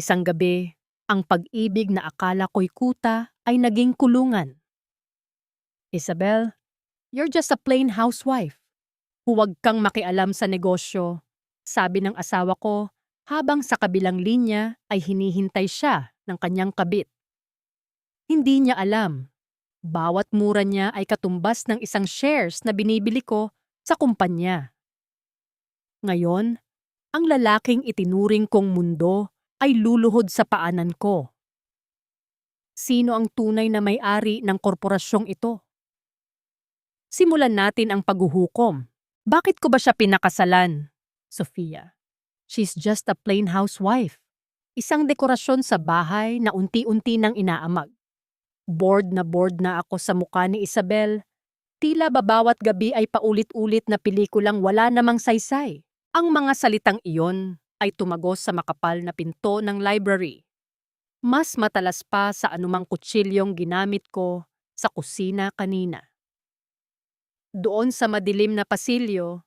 Isang gabi, ang pag-ibig na akala ko'y kuta ay naging kulungan. Isabel, you're just a plain housewife. Huwag kang makialam sa negosyo, sabi ng asawa ko habang sa kabilang linya ay hinihintay siya ng kanyang kabit. Hindi niya alam, bawat mura niya ay katumbas ng isang shares na binibili ko sa kumpanya. Ngayon, ang lalaking itinuring kong mundo ay luluhod sa paanan ko. Sino ang tunay na may-ari ng korporasyong ito? Simulan natin ang paghuhukom. Bakit ko ba siya pinakasalan? Sofia, she's just a plain housewife. Isang dekorasyon sa bahay na unti-unti nang inaamag. Bored na ako sa mukha ni Isabel. Tila ba bawat gabi ay paulit-ulit na pelikulang wala namang saysay. Ang mga salitang iyon ay tumagos sa makapal na pinto ng library. Mas matalas pa sa anumang kutsilyong ginamit ko sa kusina kanina. Doon sa madilim na pasilyo,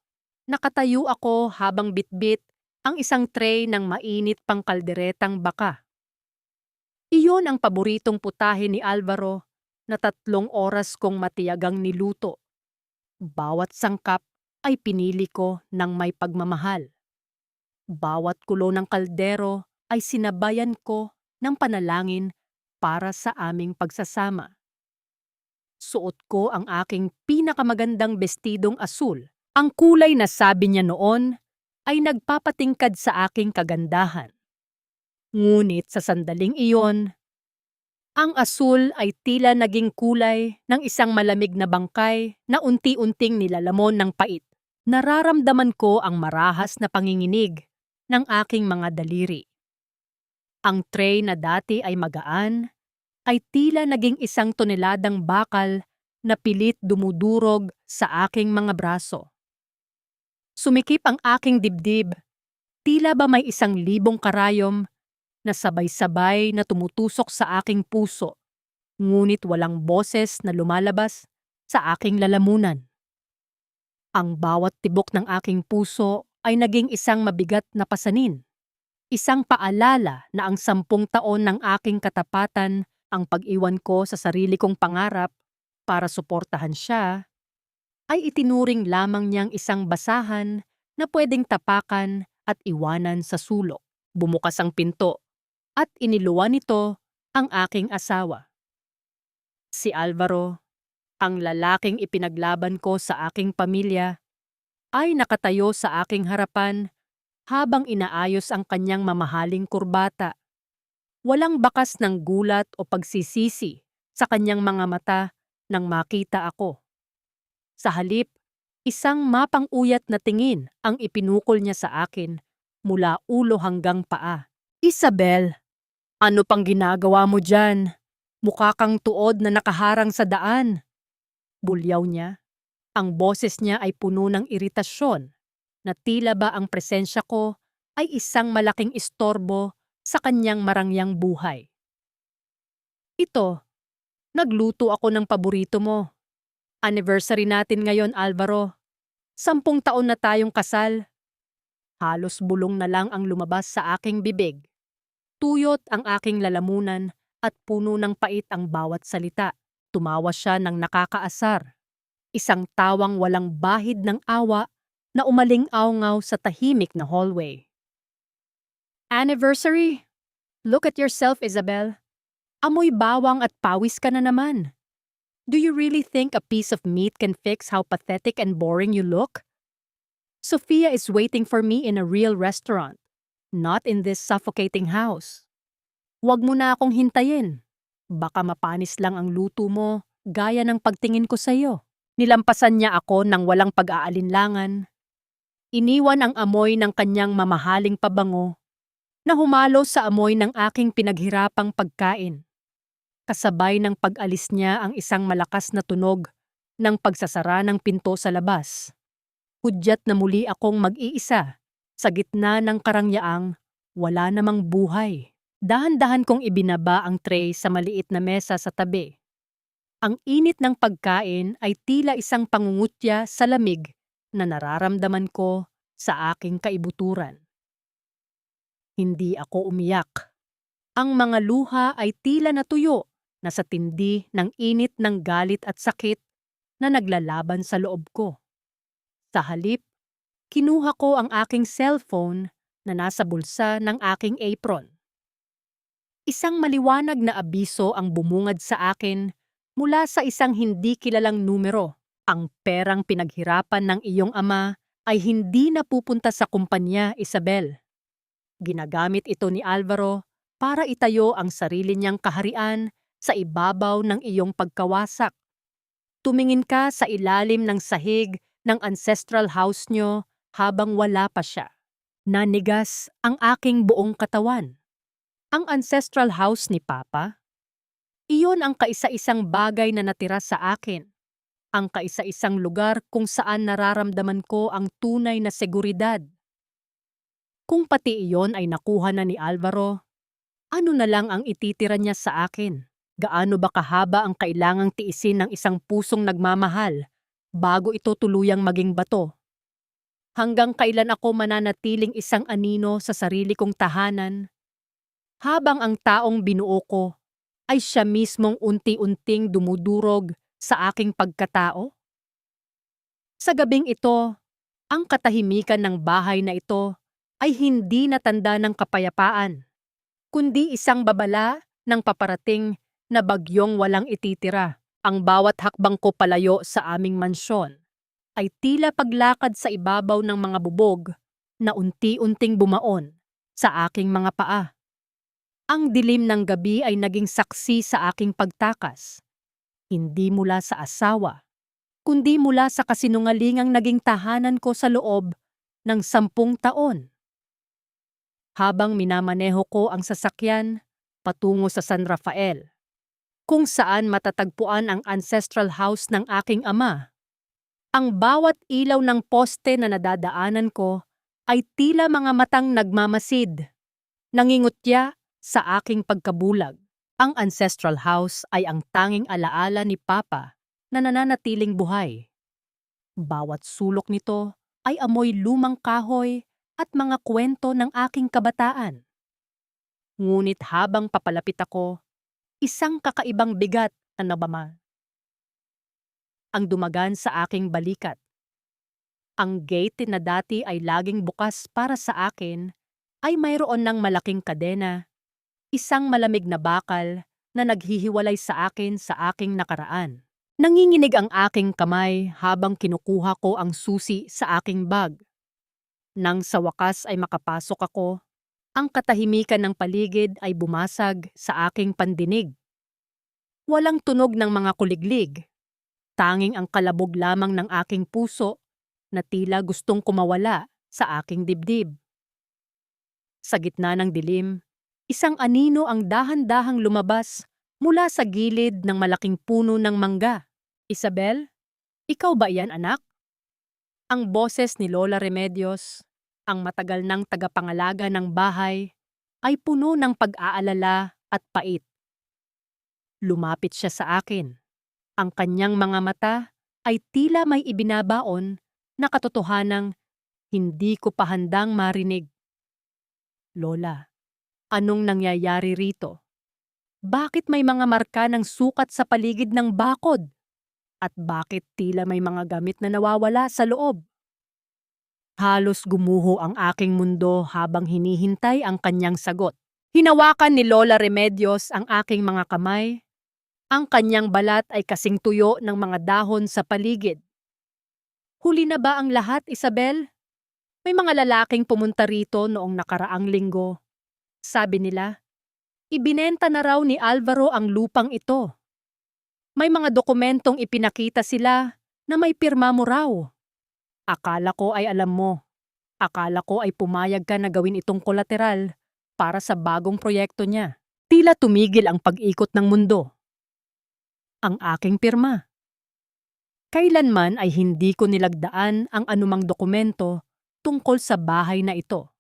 nakatayo ako habang bitbit ang isang tray ng mainit pang kalderetang baka. Iyon ang paboritong putahe ni Alvaro na 3 oras kong matiyagang niluto. Bawat sangkap ay pinili ko ng may pagmamahal. Bawat kulo ng kaldero ay sinabayan ko ng panalangin para sa aming pagsasama. Suot ko ang aking pinakamagandang bestidong asul. Ang kulay na sabi niya noon ay nagpapatingkad sa aking kagandahan. Ngunit sa sandaling iyon, ang asul ay tila naging kulay ng isang malamig na bangkay na unti-unting nilalamon ng pait. Nararamdaman ko ang marahas na panginginig ng aking mga daliri. Ang tray na dati ay magaan, ay tila naging 1 toneladang bakal na pilit dumudurog sa aking mga braso. Sumikip ang aking dibdib, tila ba may 1,000 karayom na sabay-sabay na tumutusok sa aking puso, ngunit walang boses na lumalabas sa aking lalamunan. Ang bawat tibok ng aking puso ay naging isang mabigat na pasanin. Isang paalala na ang 10 taon ng aking katapatan, ang pag-iwan ko sa sarili kong pangarap para suportahan siya, ay itinuring lamang niyang isang basahan na pwedeng tapakan at iwanan sa sulok. Bumukas ang pinto at iniluwan nito ang aking asawa. Si Alvaro, ang lalaking ipinaglaban ko sa aking pamilya, ay nakatayo sa aking harapan habang inaayos ang kanyang mamahaling kurbata. Walang bakas ng gulat o pagsisisi sa kanyang mga mata nang makita ako. Sa halip, isang mapang-uyat na tingin ang ipinukol niya sa akin mula ulo hanggang paa. Isabel, ano pang ginagawa mo dyan? Mukha kang tuod na nakaharang sa daan. Bulyaw niya. Ang boses niya ay puno ng iritasyon na tila ba ang presensya ko ay isang malaking istorbo sa kanyang marangyang buhay. Ito, nagluto ako ng paborito mo. Anniversary natin ngayon, Alvaro. 10 taon na tayong kasal. Halos bulong na lang ang lumabas sa aking bibig. Tuyot ang aking lalamunan at puno ng pait ang bawat salita. Tumawa siya ng nakakaasar. Isang tawang walang bahid ng awa na umaling-awngaw sa tahimik na hallway. Anniversary? Look at yourself, Isabel. Amoy bawang at pawis ka na naman. Do you really think a piece of meat can fix how pathetic and boring you look? Sofia is waiting for me in a real restaurant, not in this suffocating house. Huwag mo na akong hintayin. Baka mapanis lang ang luto mo, gaya ng pagtingin ko sa iyo. Nilampasan niya ako ng walang pag-aalinlangan. Iniwan ang amoy ng kanyang mamahaling pabango na humalo sa amoy ng aking pinaghirapang pagkain. Kasabay ng pag-alis niya ang isang malakas na tunog ng pagsasara ng pinto sa labas. Hudyat na muli akong mag-iisa sa gitna ng karangyaang wala namang buhay. Dahan-dahan kong ibinaba ang tray sa maliit na mesa sa tabi. Ang init ng pagkain ay tila isang pangungutya sa lamig na nararamdaman ko sa aking kaibuturan. Hindi ako umiyak. Ang mga luha ay tila natuyo na sa tindi ng init ng galit at sakit na naglalaban sa loob ko. Sa halip, kinuha ko ang aking cellphone na nasa bulsa ng aking apron. Isang maliwanag na abiso ang bumungad sa akin mula sa isang hindi kilalang numero. Ang perang pinaghirapan ng iyong ama ay hindi napupunta sa kumpanya, Isabel. Ginagamit ito ni Alvaro para itayo ang sarili niyang kaharian sa ibabaw ng iyong pagkawasak. Tumingin ka sa ilalim ng sahig ng ancestral house niyo habang wala pa siya. Nanigas ang aking buong katawan. Ang ancestral house ni Papa? Iyon ang kaisa-isang bagay na natira sa akin. Ang kaisa-isang lugar kung saan nararamdaman ko ang tunay na seguridad. Kung pati iyon ay nakuha na ni Alvaro, ano na lang ang ititira niya sa akin? Gaano ba kahaba ang kailangang tiisin ng isang pusong nagmamahal bago ito tuluyang maging bato? Hanggang kailan ako mananatiling isang anino sa sarili kong tahanan, habang ang taong binuo ko ay siya mismong unti-unting dumudurog sa aking pagkatao? Sa gabing ito, ang katahimikan ng bahay na ito ay hindi natanda ng kapayapaan, kundi isang babala ng paparating na bagyong walang ititira. Ang bawat hakbang ko palayo sa aming mansyon ay tila paglakad sa ibabaw ng mga bubog na unti-unting bumaon sa aking mga paa. Ang dilim ng gabi ay naging saksi sa aking pagtakas, hindi mula sa asawa, kundi mula sa kasinungalingang naging tahanan ko sa loob ng 10 taon. Habang minamaneho ko ang sasakyan patungo sa San Rafael, kung saan matatagpuan ang ancestral house ng aking ama, ang bawat ilaw ng poste na nadadaanan ko ay tila mga matang nagmamasid, nangingutya sa aking pagkabulag. Ang ancestral house ay ang tanging alaala ni Papa na nananatiling buhay. Bawat sulok nito ay amoy lumang kahoy at mga kwento ng aking kabataan. Ngunit habang papalapit ako, isang kakaibang bigat na nabama ang dumagan sa aking balikat. Ang gate na dati ay laging bukas para sa akin ay mayroon ng malaking kadena, isang malamig na bakal na naghihiwalay sa akin sa aking nakaraan. Nanginginig ang aking kamay habang kinukuha ko ang susi sa aking bag. Nang sa wakas ay makapasok ako, ang katahimikan ng paligid ay bumasag sa aking pandinig. Walang tunog ng mga kuliglig. Tanging ang kalabog lamang ng aking puso na tila gustong kumawala sa aking dibdib. Sa gitna ng dilim, isang anino ang dahan-dahang lumabas mula sa gilid ng malaking puno ng mangga. Isabel, ikaw ba iyan, anak? Ang boses ni Lola Remedios, ang matagal ng tagapangalaga ng bahay, ay puno ng pag-aalala at pait. Lumapit siya sa akin. Ang kanyang mga mata ay tila may ibinabaon na katotohanang hindi ko pa handang marinig. Lola, anong nangyayari rito? Bakit may mga marka ng sukat sa paligid ng bakod? At bakit tila may mga gamit na nawawala sa loob? Halos gumuho ang aking mundo habang hinihintay ang kanyang sagot. Hinawakan ni Lola Remedios ang aking mga kamay. Ang kanyang balat ay kasing tuyo ng mga dahon sa paligid. Huli na ba ang lahat, Isabel? May mga lalaking pumunta rito noong nakaraang linggo. Sabi nila, ibinenta na raw ni Alvaro ang lupang ito. May mga dokumentong ipinakita sila na may pirma mo raw. Akala ko ay alam mo. Akala ko ay pumayag ka na gawin itong kolateral para sa bagong proyekto niya. Tila tumigil ang pag-ikot ng mundo. Ang aking pirma. Kailanman ay hindi ko nilagdaan ang anumang dokumento tungkol sa bahay na ito.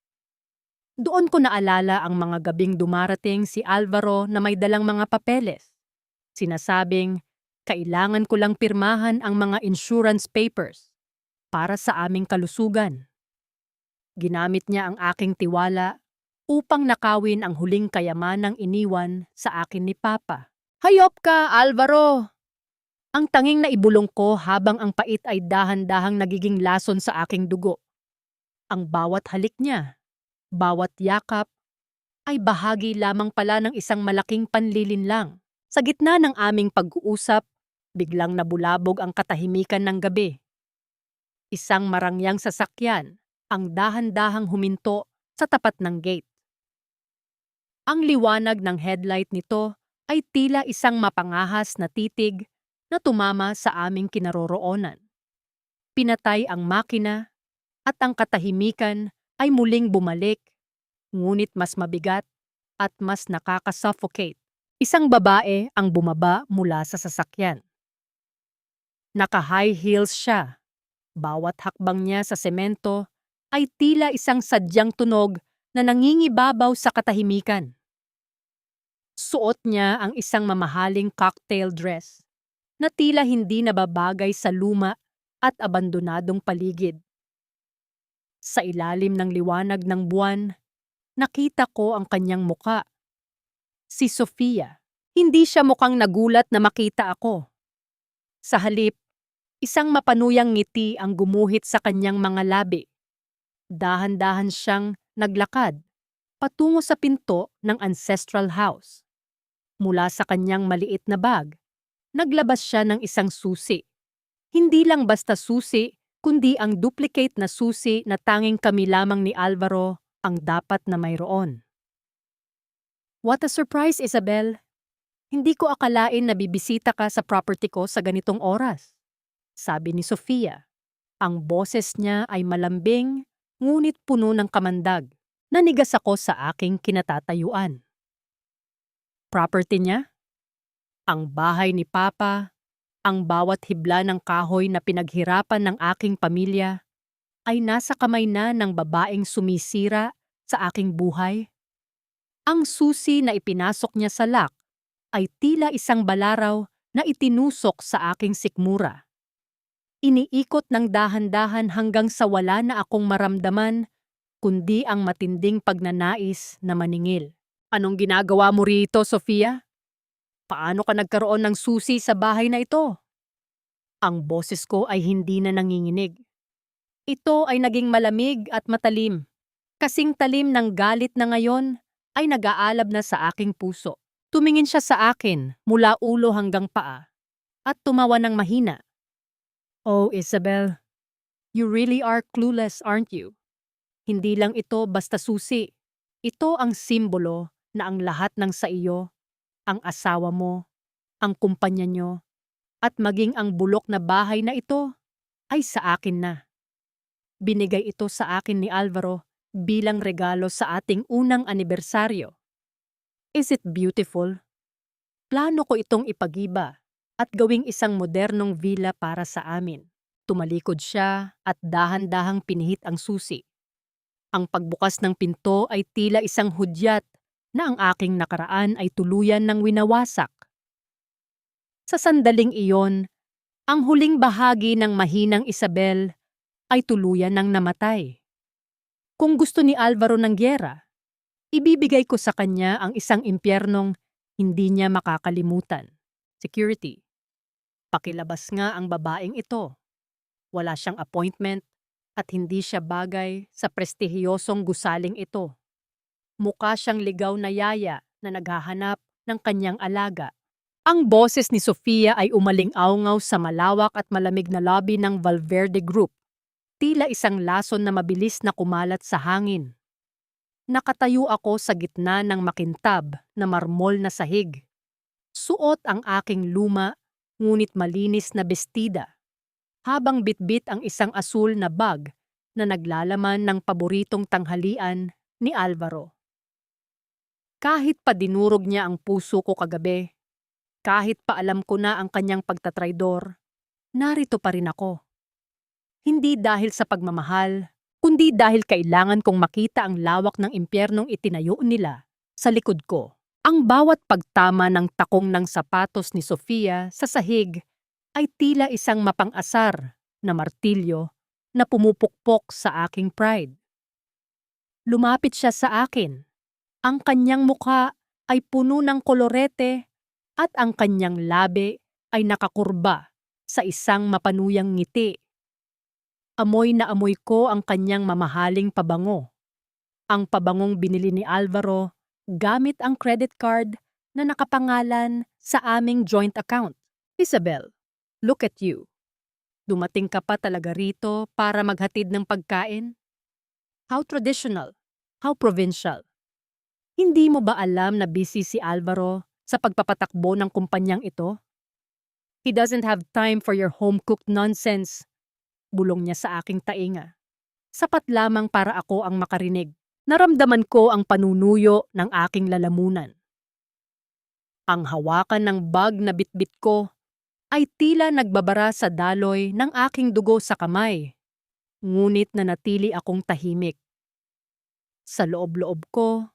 Doon ko naalala ang mga gabing dumarating si Alvaro na may dalang mga papeles. Sinasabing, kailangan ko lang pirmahan ang mga insurance papers para sa aming kalusugan. Ginamit niya ang aking tiwala upang nakawin ang huling kayamanang iniwan sa akin ni Papa. Hayop ka, Alvaro! Ang tanging naibulong ko habang ang pait ay dahan-dahang nagiging lason sa aking dugo. Ang bawat halik niya, bawat yakap, ay bahagi lamang pala ng isang malaking panlilinlang. Sa gitna ng aming pag-uusap, biglang nabulabog ang katahimikan ng gabi. Isang marangyang sasakyan ang dahan-dahang huminto sa tapat ng gate. Ang liwanag ng headlight nito ay tila isang mapangahas na titig na tumama sa aming kinaroroonan. Pinatay ang makina at ang katahimikan ay muling bumalik, ngunit mas mabigat at mas nakakasuffocate. Isang babae ang bumaba mula sa sasakyan. Naka-high heels siya. Bawat hakbang niya sa semento ay tila isang sadyang tunog na nangingibabaw sa katahimikan. Suot niya ang isang mamahaling cocktail dress na tila hindi nababagay sa luma at abandonadong paligid. Sa ilalim ng liwanag ng buwan, nakita ko ang kanyang muka. Si Sofia. Hindi siya mukhang nagulat na makita ako. Sa halip, isang mapanuyang ngiti ang gumuhit sa kanyang mga labi. Dahan-dahan siyang naglakad patungo sa pinto ng ancestral house. Mula sa kanyang maliit na bag, naglabas siya ng isang susi. Hindi lang basta susi, kundi ang duplicate na susi na tanging kami lamang ni Alvaro ang dapat na mayroon. What a surprise, Isabel! Hindi ko akalain na bibisita ka sa property ko sa ganitong oras. Sabi ni Sofia. Ang boses niya ay malambing, ngunit puno ng kamandag. Nanigas ako sa aking kinatatayuan. Property niya? Ang bahay ni Papa, ang bawat hibla ng kahoy na pinaghirapan ng aking pamilya, ay nasa kamay na ng babaeng sumisira sa aking buhay. Ang susi na ipinasok niya sa lock ay tila isang balaraw na itinusok sa aking sikmura. Iniikot ng dahan-dahan hanggang sa wala na akong maramdaman, kundi ang matinding pagnanais na maningil. Anong ginagawa mo rito, Sofia? Paano ka nagkaroon ng susi sa bahay na ito? Ang boses ko ay hindi na nanginginig. Ito ay naging malamig at matalim. Kasing talim ng galit na ngayon ay nag-aalab na sa aking puso. Tumingin siya sa akin mula ulo hanggang paa at tumawa ng mahina. Oh, Isabel, you really are clueless, aren't you? Hindi lang ito basta susi. Ito ang simbolo na ang lahat ng sa iyo, ang asawa mo, ang kumpanya nyo, at maging ang bulok na bahay na ito ay sa akin na. Binigay ito sa akin ni Alvaro bilang regalo sa ating unang anibersaryo. Is it beautiful? Plano ko itong ipagiba at gawing isang modernong villa para sa amin. Tumalikod siya at dahan-dahang pinihit ang susi. Ang pagbukas ng pinto ay tila isang hudyat na ang aking nakaraan ay tuluyan ng winawasak. Sa sandaling iyon, ang huling bahagi ng mahinang Isabel ay tuluyan ng namatay. Kung gusto ni Alvaro ng gyera, ibibigay ko sa kanya ang isang impyernong hindi niya makakalimutan. Security. Pakilabas nga ang babaeng ito. Wala siyang appointment at hindi siya bagay sa prestihiyosong gusaling ito. Mukha siyang ligaw na yaya na naghahanap ng kanyang alaga. Ang boses ni Sofia ay umaling-awngaw sa malawak at malamig na lobby ng Valverde Group. Tila isang lason na mabilis na kumalat sa hangin. Nakatayo ako sa gitna ng makintab na marmol na sahig. Suot ang aking luma, ngunit malinis na bestida. Habang bitbit ang isang asul na bag na naglalaman ng paboritong tanghalian ni Alvaro. Kahit pa dinurog niya ang puso ko kagabi, kahit pa alam ko na ang kanyang pagtatraidor, narito pa rin ako. Hindi dahil sa pagmamahal, kundi dahil kailangan kong makita ang lawak ng impyernong itinayo nila sa likod ko. Ang bawat pagtama ng takong ng sapatos ni Sofia sa sahig ay tila isang mapang-asar na martilyo na pumupukpok sa aking pride. Lumapit siya sa akin Ang kanyang mukha ay puno ng kolorete at ang kanyang labi ay nakakurba sa isang mapanuyang ngiti. Amoy na amoy ko ang kanyang mamahaling pabango. Ang pabangong binili ni Alvaro gamit ang credit card na nakapangalan sa aming joint account. Isabel, look at you. Dumating ka pa talaga rito para maghatid ng pagkain? How traditional, how provincial. Hindi mo ba alam na busy si Alvaro sa pagpapatakbo ng kumpanyang ito? He doesn't have time for your home-cooked nonsense. Bulong niya sa aking tainga. Sapat lamang para ako ang makarinig. Naramdaman ko ang panunuyo ng aking lalamunan. Ang hawakan ng bag na bitbit ko ay tila nagbabara sa daloy ng aking dugo sa kamay. Ngunit nanatili akong tahimik. Sa loob-loob ko,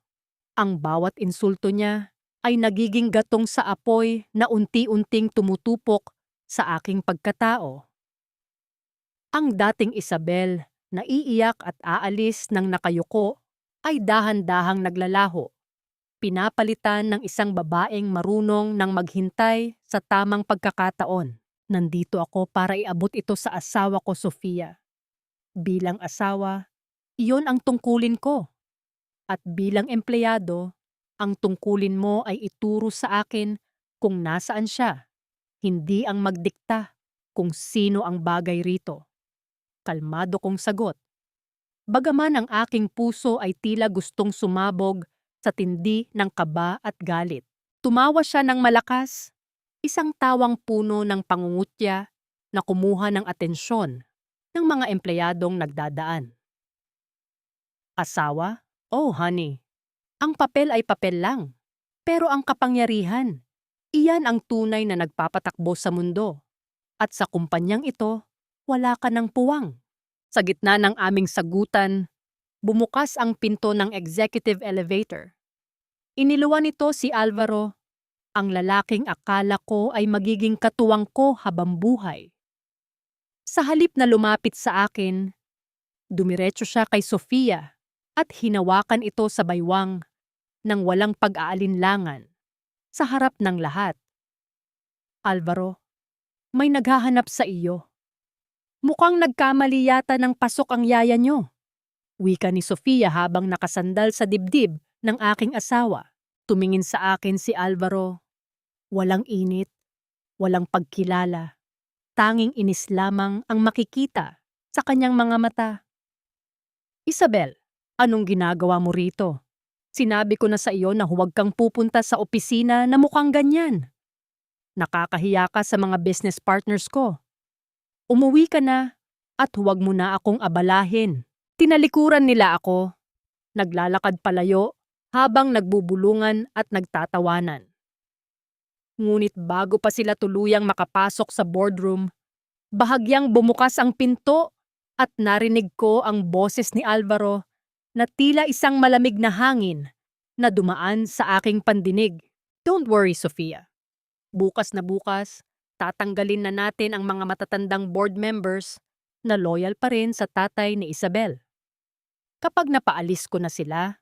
ang bawat insulto niya ay nagiging gatong sa apoy na unti-unting tumutupok sa aking pagkatao. Ang dating Isabel na iiyak at aalis ng nakayuko ay dahan-dahang naglalaho, pinapalitan ng isang babaeng marunong ng maghintay sa tamang pagkakataon. Nandito ako para iabot ito sa asawa ko, Sofia. Bilang asawa, iyon ang tungkulin ko. At bilang empleyado, ang tungkulin mo ay ituro sa akin kung nasaan siya, hindi ang magdikta kung sino ang bagay rito. Kalmado kong sagot. Bagaman ang aking puso ay tila gustong sumabog sa tindi ng kaba at galit. Tumawa siya ng malakas, isang tawang puno ng pangungutya na kumuha ng atensyon ng mga empleyadong nagdadaan. Asawa? Oh honey, ang papel ay papel lang. Pero ang kapangyarihan, iyan ang tunay na nagpapatakbo sa mundo. At sa kumpanyang ito, wala ka ng puwang. Sa gitna ng aming sagutan, bumukas ang pinto ng executive elevator. Iniluwan nito si Alvaro, ang lalaking akala ko ay magiging katuwang ko habang buhay. Sa halip na lumapit sa akin, dumiretso siya kay Sofia at hinawakan ito sa baywang nang walang pag-aalinlangan sa harap ng lahat. Alvaro, may naghahanap sa iyo. Mukhang nagkamali yata ng pasok ang yaya nyo. Wika ni Sofia habang nakasandal sa dibdib ng aking asawa. Tumingin sa akin si Alvaro. Walang init, walang pagkilala. Tanging inis lamang ang makikita sa kanyang mga mata. Isabel, anong ginagawa mo rito? Sinabi ko na sa iyo na huwag kang pupunta sa opisina na mukhang ganyan. Nakakahiya ka sa mga business partners ko. Umuwi ka na at huwag mo na akong abalahin. Tinalikuran nila ako. Naglalakad palayo habang nagbubulungan at nagtatawanan. Ngunit bago pa sila tuluyang makapasok sa boardroom, bahagyang bumukas ang pinto at narinig ko ang boses ni Alvaro na tila isang malamig na hangin na dumaan sa aking pandinig. Don't worry, Sofia. Bukas na bukas, tatanggalin na natin ang mga matatandang board members na loyal pa rin sa tatay ni Isabel. Kapag napaalis ko na sila,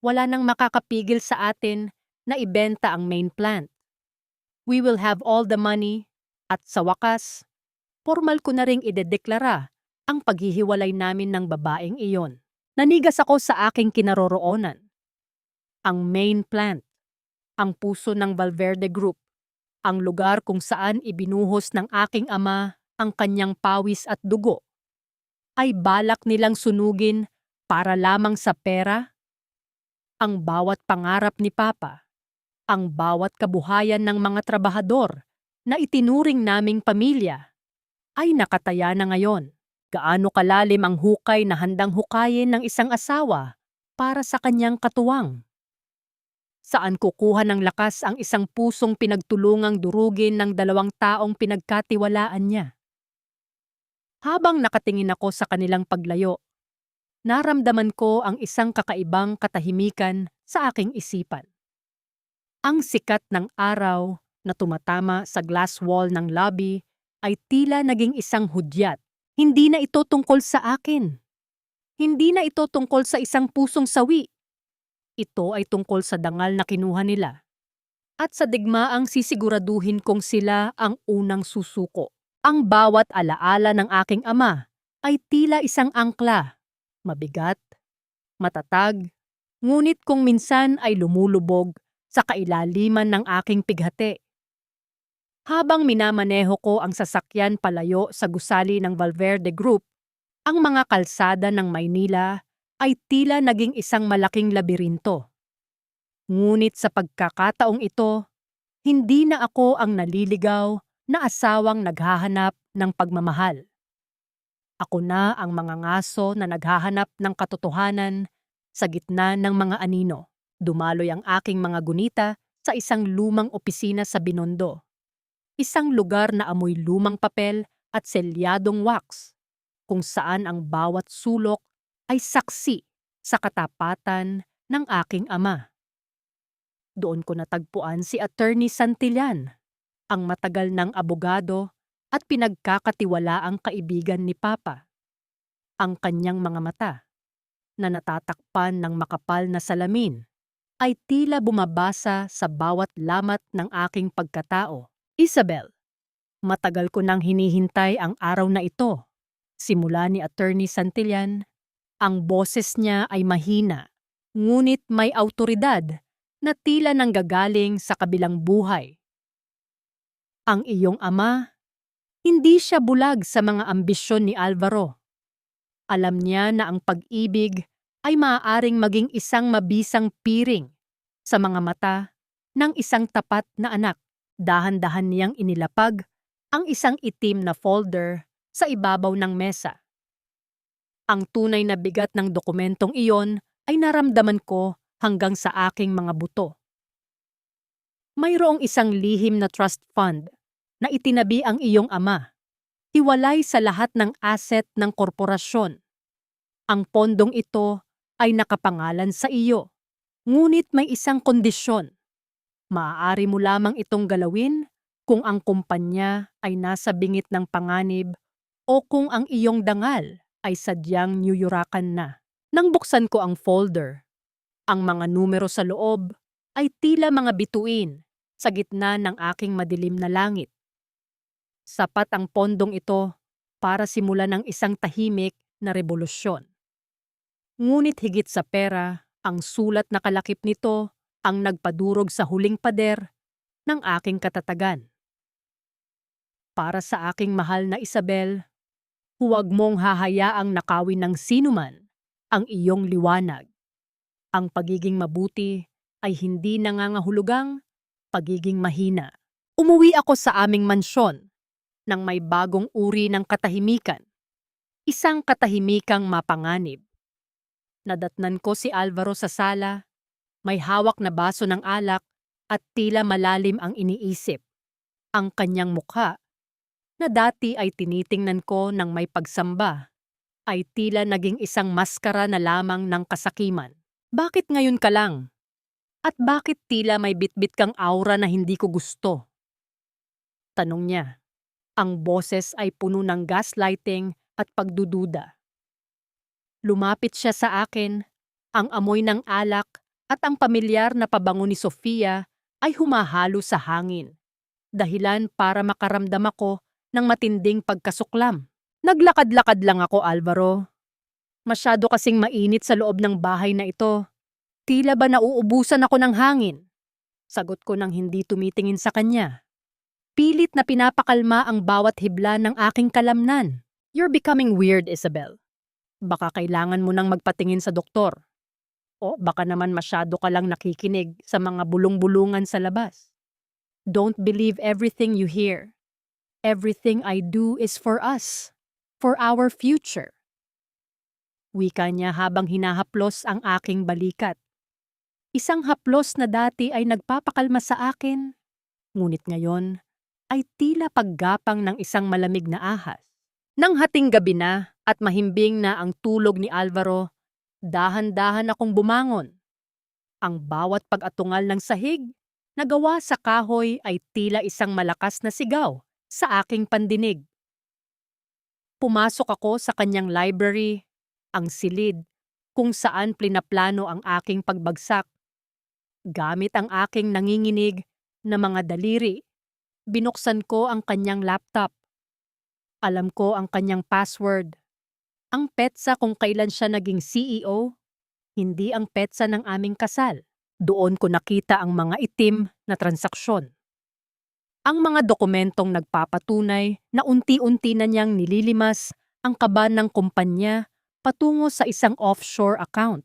wala nang makakapigil sa atin na ibenta ang main plant. We will have all the money at sa wakas, formal ko na ring idedeklara ang paghihiwalay namin ng babaeng iyon. Nanigas ako sa aking kinaroroonan. Ang main plant, ang puso ng Valverde Group, ang lugar kung saan ibinuhos ng aking ama ang kanyang pawis at dugo, ay balak nilang sunugin para lamang sa pera. Ang bawat pangarap ni Papa, ang bawat kabuhayan ng mga trabahador na itinuring naming pamilya, ay nakataya na ngayon. Gaano kalalim ang hukay na handang hukayin ng isang asawa para sa kanyang katuwang? Saan kukuha ng lakas ang isang pusong pinagtulungang durugin ng dalawang taong pinagkatiwalaan niya? Habang nakatingin ako sa kanilang paglayo, naramdaman ko ang isang kakaibang katahimikan sa aking isipan. Ang sikat ng araw na tumatama sa glass wall ng lobby ay tila naging isang hudyat. Hindi na ito tungkol sa akin. Hindi na ito tungkol sa isang pusong sawi. Ito ay tungkol sa dangal na kinuha nila. At sa digmaang sisiguraduhin kong sila ang unang susuko. Ang bawat alaala ng aking ama ay tila isang angkla. Mabigat, matatag, ngunit kung minsan ay lumulubog sa kailaliman ng aking pighati. Habang minamaneho ko ang sasakyan palayo sa gusali ng Valverde Group, ang mga kalsada ng Maynila ay tila naging isang malaking labirinto. Ngunit sa pagkakataong ito, hindi na ako ang naliligaw na asawang naghahanap ng pagmamahal. Ako na ang mga ngaso na naghahanap ng katotohanan sa gitna ng mga anino. Dumaloy ang aking mga gunita sa isang lumang opisina sa Binondo. Isang lugar na amoy lumang papel at selyadong wax, kung saan ang bawat sulok ay saksi sa katapatan ng aking ama. Doon ko natagpuan si Attorney Santillan, ang matagal ng abogado at pinagkakatiwalaang kaibigan ni Papa. Ang kanyang mga mata, na natatakpan ng makapal na salamin, ay tila bumabasa sa bawat lamat ng aking pagkatao. Isabel, matagal ko nang hinihintay ang araw na ito. Simula ni Attorney Santillan, ang boses niya ay mahina, ngunit may awtoridad na tila nanggagaling sa kabilang buhay. Ang iyong ama, hindi siya bulag sa mga ambisyon ni Alvaro. Alam niya na ang pag-ibig ay maaaring maging isang mabisang piring sa mga mata ng isang tapat na anak. Dahan-dahan niyang inilapag ang isang itim na folder sa ibabaw ng mesa. Ang tunay na bigat ng dokumentong iyon ay naramdaman ko hanggang sa aking mga buto. Mayroong isang lihim na trust fund na itinabi ang iyong ama. Hiwalay sa lahat ng asset ng korporasyon. Ang pondong ito ay nakapangalan sa iyo, ngunit may isang kondisyon. Maaari mo lamang itong galawin kung ang kumpanya ay nasa bingit ng panganib o kung ang iyong dangal ay sadyang niyuyurakan na. Nang buksan ko ang folder, ang mga numero sa loob ay tila mga bituin sa gitna ng aking madilim na langit. Sapat ang pondong ito para simulan ng isang tahimik na rebolusyon. Ngunit higit sa pera, ang sulat na kalakip nito ang nagpadurog sa huling pader ng aking katatagan. Para sa aking mahal na Isabel, huwag mong hahayaang nakawin ng sinuman ang iyong liwanag. Ang pagiging mabuti ay hindi nangangahulugang pagiging mahina. Umuwi ako sa aming mansyon nang may bagong uri ng katahimikan. Isang katahimikang mapanganib. Nadatnan ko si Alvaro sa sala, may hawak na baso ng alak at tila malalim ang iniisip. Ang kanyang mukha, na dati ay tinitingnan ko ng may pagsamba, ay tila naging isang maskara na lamang ng kasakiman. Bakit ngayon ka lang? At bakit tila may bitbit kang aura na hindi ko gusto? Tanong niya. Ang boses ay puno ng gaslighting at pagdududa. Lumapit siya sa akin, ang amoy ng alak at ang pamilyar na pabango ni Sofia ay humahalo sa hangin. Dahilan para makaramdam ako ng matinding pagkasuklam. Naglakad-lakad lang ako, Alvaro. Masyado kasing mainit sa loob ng bahay na ito. Tila ba nauubusan ako ng hangin? Sagot ko nang hindi tumitingin sa kanya. Pilit na pinapakalma ang bawat hibla ng aking kalamnan. You're becoming weird, Isabel. Baka kailangan mo nang magpatingin sa doktor. O baka naman masyado ka lang nakikinig sa mga bulong-bulungan sa labas. Don't believe everything you hear. Everything I do is for us, for our future. Wika niya habang hinahaplos ang aking balikat. Isang haplos na dati ay nagpapakalma sa akin, ngunit ngayon ay tila paggapang ng isang malamig na ahas. Nang hating gabi na at mahimbing na ang tulog ni Alvaro, dahan-dahan akong bumangon. Ang bawat pag-atungal ng sahig na gawa sa kahoy ay tila isang malakas na sigaw sa aking pandinig. Pumasok ako sa kanyang library, ang silid kung saan plinaplano ang aking pagbagsak. Gamit ang aking nanginginig na mga daliri, binuksan ko ang kanyang laptop. Alam ko ang kanyang password. Ang petsa kung kailan siya naging CEO, hindi ang petsa ng aming kasal. Doon ko nakita ang mga itim na transaksyon. Ang mga dokumentong nagpapatunay na unti-unti na niyang nililimas ang kaban ng kumpanya patungo sa isang offshore account.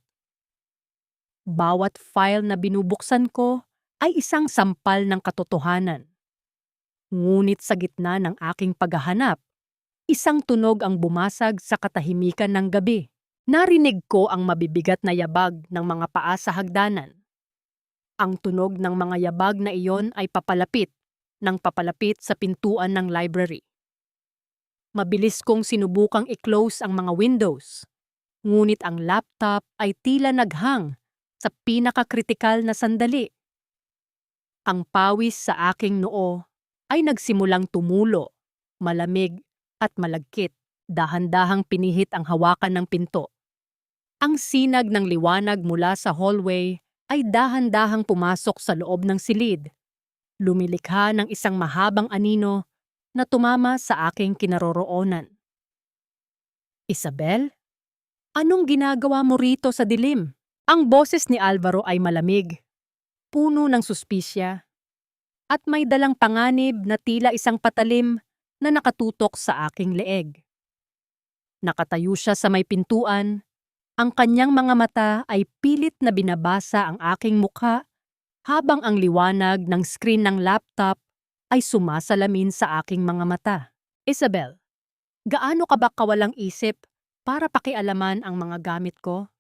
Bawat file na binubuksan ko ay isang sampal ng katotohanan. Ngunit sa gitna ng aking paghahanap, isang tunog ang bumasag sa katahimikan ng gabi. Narinig ko ang mabibigat na yabag ng mga paa sa hagdanan. Ang tunog ng mga yabag na iyon ay papalapit sa pintuan ng library. Mabilis kong sinubukang i-close ang mga windows, ngunit ang laptop ay tila naghang sa pinakakritikal na sandali. Ang pawis sa aking noo ay nagsimulang tumulo, malamig at malagkit. Dahan-dahang pinihit ang hawakan ng pinto. Ang sinag ng liwanag mula sa hallway ay dahan-dahang pumasok sa loob ng silid. Lumilikha ng isang mahabang anino na tumama sa aking kinaroroonan. Isabel? Anong ginagawa mo rito sa dilim? Ang boses ni Alvaro ay malamig, puno ng suspisya, at may dalang panganib na tila isang patalim na nakatutok sa aking leeg. Nakatayo siya sa may pintuan. Ang kanyang mga mata ay pilit na binabasa ang aking mukha habang ang liwanag ng screen ng laptop ay sumasalamin sa aking mga mata. Isabel, gaano ka ba kawalang isip para pakialaman ang mga gamit ko?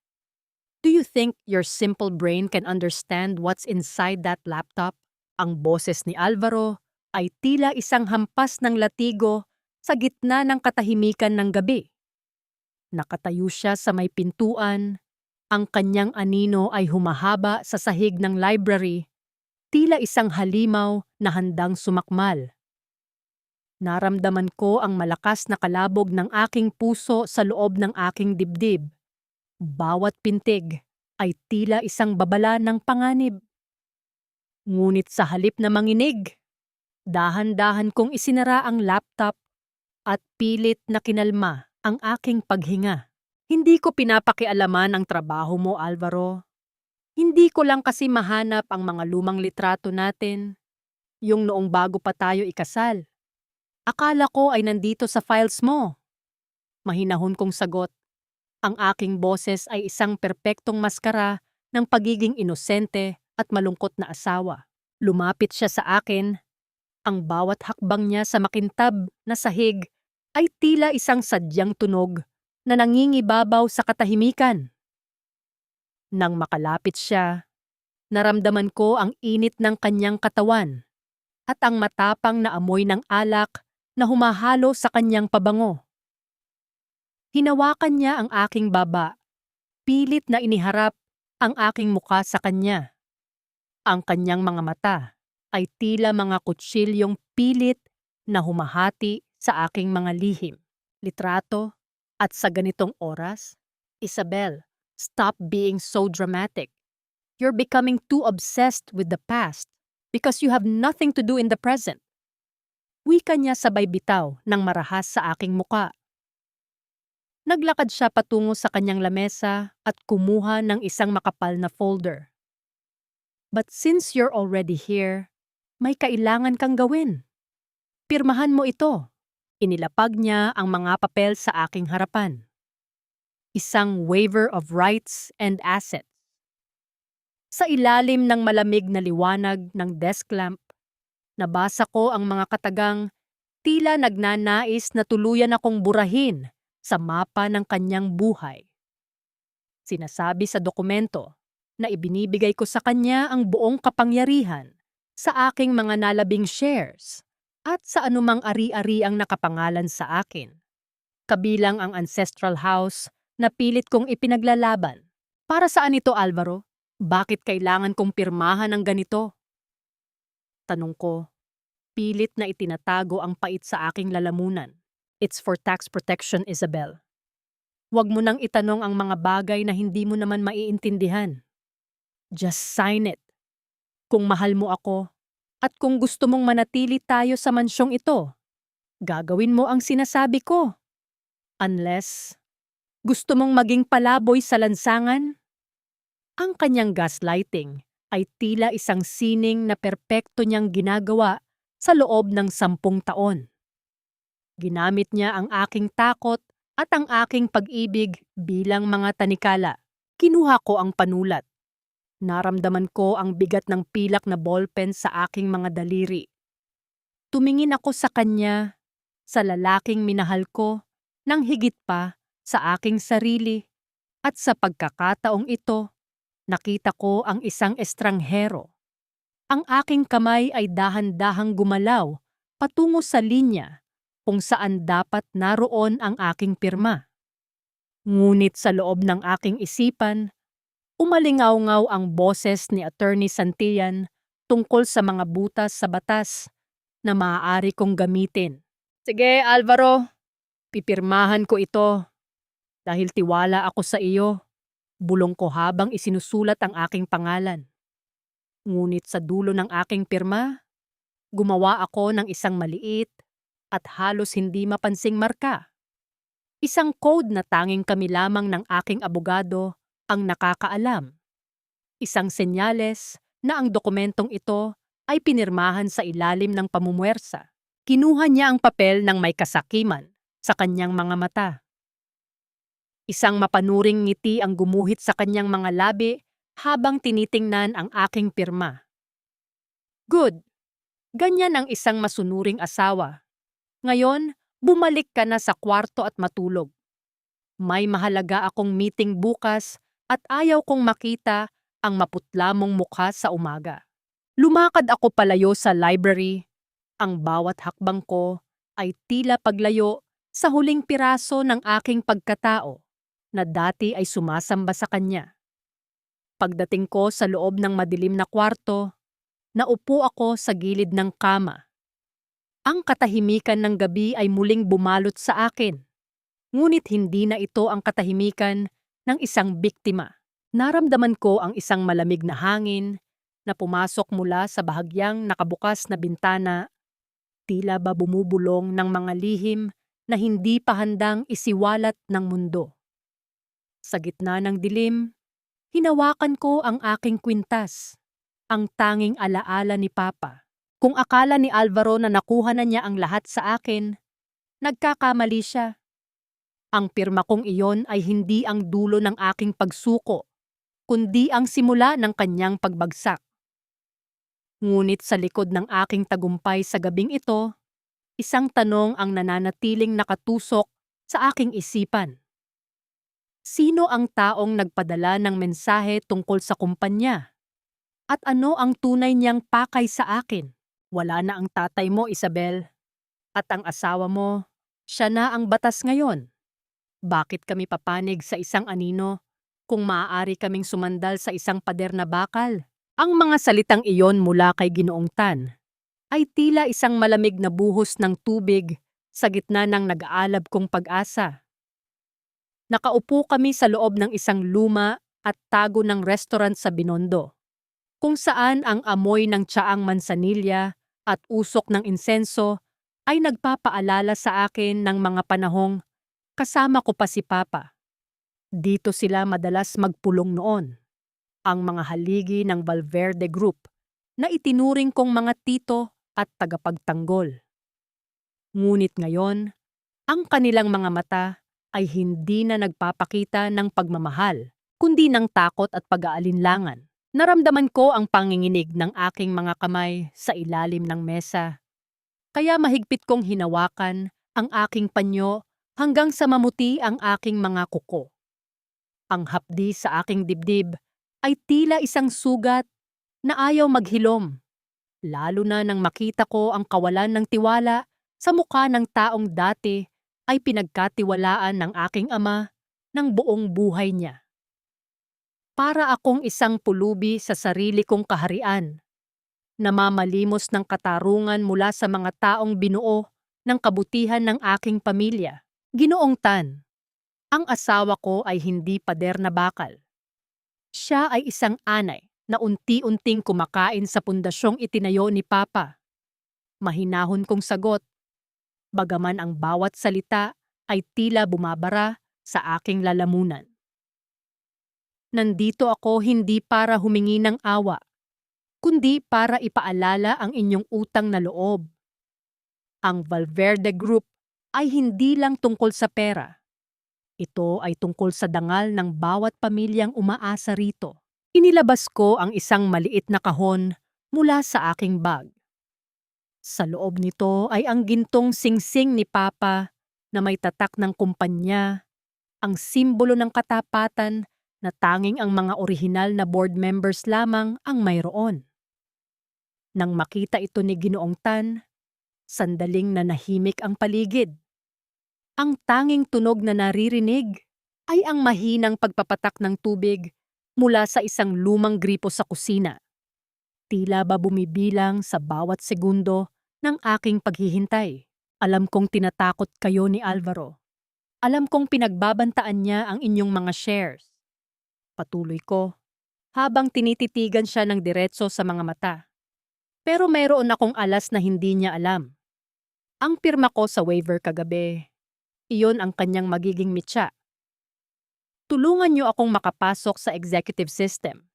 Do you think your simple brain can understand what's inside that laptop? Ang boses ni Alvaro ay tila isang hampas ng latigo sa gitna ng katahimikan ng gabi. Nakatayo siya sa may pintuan. Ang kanyang anino ay humahaba sa sahig ng library, tila isang halimaw na handang sumakmal. Naramdaman ko ang malakas na kalabog ng aking puso sa loob ng aking dibdib. Bawat pintig ay tila isang babala ng panganib. Ngunit sa halip na manginig, dahan-dahan kong isinara ang laptop at pilit na kinalma ang aking paghinga. Hindi ko pinapakialaman ang trabaho mo, Alvaro. Hindi ko lang kasi mahanap ang mga lumang litrato natin, yung noong bago pa tayo ikasal. Akala ko ay nandito sa files mo. Mahinahon kong sagot. Ang aking boses ay isang perpektong maskara ng pagiging inosente at malungkot na asawa. Lumapit siya sa akin. Ang bawat hakbang niya sa makintab na sahig ay tila isang sadyang tunog na nangingibabaw sa katahimikan. Nang makalapit siya, naramdaman ko ang init ng kanyang katawan at ang matapang na amoy ng alak na humahalo sa kanyang pabango. Hinawakan niya ang aking baba, pilit na iniharap ang aking muka sa kanya. Ang kanyang mga mata ay tila mga kutsilyong pilit na humahati sa aking mga lihim, litrato, at sa ganitong oras. Isabel, stop being so dramatic. You're becoming too obsessed with the past because you have nothing to do in the present. Wika niya sabay bitaw ng marahas sa aking muka. Naglakad siya patungo sa kanyang lamesa at kumuha ng isang makapal na folder. But since you're already here, may kailangan kang gawin. Pirmahan mo ito. Inilapag niya ang mga papel sa aking harapan. Isang waiver of rights and assets. Sa ilalim ng malamig na liwanag ng desk lamp, nabasa ko ang mga katagang tila nagnanais na tuluyan akong burahin sa mapa ng kanyang buhay. Sinasabi sa dokumento na ibinibigay ko sa kanya ang buong kapangyarihan sa aking mga nalabing shares at sa anumang ari-ari ang nakapangalan sa akin, kabilang ang ancestral house na pilit kong ipinaglalaban. Para saan ito, Alvaro? Bakit kailangan kong pirmahan ang ganito? Tanong ko, pilit na itinatago ang pait sa aking lalamunan. It's for tax protection, Isabel. Huwag mo nang itanong ang mga bagay na hindi mo naman maiintindihan. Just sign it. Kung mahal mo ako at kung gusto mong manatili tayo sa mansyong ito, gagawin mo ang sinasabi ko. Unless gusto mong maging palaboy sa lansangan? Ang kanyang gaslighting ay tila isang sining na perpekto niyang ginagawa sa loob ng 10 taon. Ginamit niya ang aking takot at ang aking pag-ibig bilang mga tanikala. Kinuha ko ang panulat. Naramdaman ko ang bigat ng pilak na ballpen sa aking mga daliri. Tumingin ako sa kanya, sa lalaking minahal ko, nang higit pa sa aking sarili, at sa pagkakataong ito, nakita ko ang isang estranghero. Ang aking kamay ay dahan-dahang gumalaw patungo sa linya kung saan dapat naroon ang aking pirma. Ngunit sa loob ng aking isipan, umalingaw-ngaw ang boses ni Attorney Santillan tungkol sa mga butas sa batas na maaari kong gamitin. Sige, Alvaro, pipirmahan ko ito dahil tiwala ako sa iyo. Bulong ko habang isinusulat ang aking pangalan. Ngunit sa dulo ng aking pirma, gumawa ako ng isang maliit at halos hindi mapansing marka. Isang code na tanging kami lamang ng aking abogado ang nakakaalam. Isang senyales na ang dokumentong ito ay pinirmahan sa ilalim ng pamumuwersa. Kinuha niya ang papel ng may kasakiman sa kanyang mga mata. Isang mapanuring ngiti ang gumuhit sa kanyang mga labi habang tinitingnan ang aking pirma. Good. Ganyan ang isang masunuring asawa. Ngayon, bumalik ka na sa kwarto at matulog. May mahalaga akong meeting bukas at ayaw kong makita ang maputla mong mukha sa umaga. Lumakad ako palayo sa library. Ang bawat hakbang ko ay tila paglayo sa huling piraso ng aking pagkatao na dati ay sumasamba sa kanya. Pagdating ko sa loob ng madilim na kwarto, naupo ako sa gilid ng kama. Ang katahimikan ng gabi ay muling bumalot sa akin. Ngunit hindi na ito ang katahimikan ng isang biktima. Naramdaman ko ang isang malamig na hangin na pumasok mula sa bahagyang nakabukas na bintana, tila ba bumubulong ng mga lihim na hindi pa handang isiwalat ng mundo. Sa gitna ng dilim, hinawakan ko ang aking kwintas, ang tanging alaala ni Papa. Kung akala ni Alvaro na nakuha na niya ang lahat sa akin, nagkakamali siya. Ang pirma kong iyon ay hindi ang dulo ng aking pagsuko, kundi ang simula ng kanyang pagbagsak. Ngunit sa likod ng aking tagumpay sa gabing ito, isang tanong ang nananatiling nakatusok sa aking isipan. Sino ang taong nagpadala ng mensahe tungkol sa kumpanya? At ano ang tunay niyang pakay sa akin? Wala na ang tatay mo, Isabel. At ang asawa mo, siya na ang batas ngayon. Bakit kami papanig sa isang anino kung maaari kaming sumandal sa isang pader na bakal? Ang mga salitang iyon mula kay Ginoong Tan ay tila isang malamig na buhos ng tubig sa gitna ng nag-aalab kong pag-asa. Nakaupo kami sa loob ng isang luma at tago ng restaurant sa Binondo, kung saan ang amoy ng tsaang mansanilya at usok ng insenso ay nagpapaalala sa akin ng mga panahong kasama ko pa si Papa. Dito sila madalas magpulong noon, ang mga haligi ng Valverde Group na itinuring kong mga tito at tagapagtanggol. Ngunit ngayon, ang kanilang mga mata ay hindi na nagpapakita ng pagmamahal, kundi ng takot at pag-aalinlangan. Naramdaman ko ang panginginig ng aking mga kamay sa ilalim ng mesa. Kaya mahigpit kong hinawakan ang aking panyo hanggang sa mamuti ang aking mga kuko. Ang hapdi sa aking dibdib ay tila isang sugat na ayaw maghilom, lalo na nang makita ko ang kawalan ng tiwala sa mukha ng taong dati ay pinagkatiwalaan ng aking ama ng buong buhay niya. Para akong isang pulubi sa sarili kong kaharian, namamalimos ng katarungan mula sa mga taong binuo ng kabutihan ng aking pamilya. Ginoong Tan, Ang asawa ko ay hindi pader na bakal. Siya ay isang anay na unti-unting kumakain sa pundasyong itinayo ni Papa. Mahinahon kong sagot, bagaman ang bawat salita ay tila bumabara sa aking lalamunan. Nandito ako hindi para humingi ng awa, kundi para ipaalala ang inyong utang na loob. Ang Valverde Group ay hindi lang tungkol sa pera. Ito ay tungkol sa dangal ng bawat pamilyang umaasa rito. Inilabas ko ang isang maliit na kahon mula sa aking bag. Sa loob nito ay ang gintong singsing ni Papa na may tatak ng kumpanya, ang simbolo ng katapatan na tanging ang mga orihinal na board members lamang ang mayroon. Nang makita ito ni Ginoong Tan, sandaling nanahimik ang paligid. Ang tanging tunog na naririnig ay ang mahinang pagpapatak ng tubig mula sa isang lumang gripo sa kusina. Tila ba bumibilang sa bawat segundo ng aking paghihintay. Alam kong tinatakot kayo ni Alvaro. Alam kong pinagbabantaan niya ang inyong mga shares. Patuloy ko, habang tinititigan siya ng diretso sa mga mata. Pero mayroon akong alas na hindi niya alam. Ang pirma ko sa waiver kagabi, iyon ang kanyang magiging mitya. Tulungan niyo akong makapasok sa executive system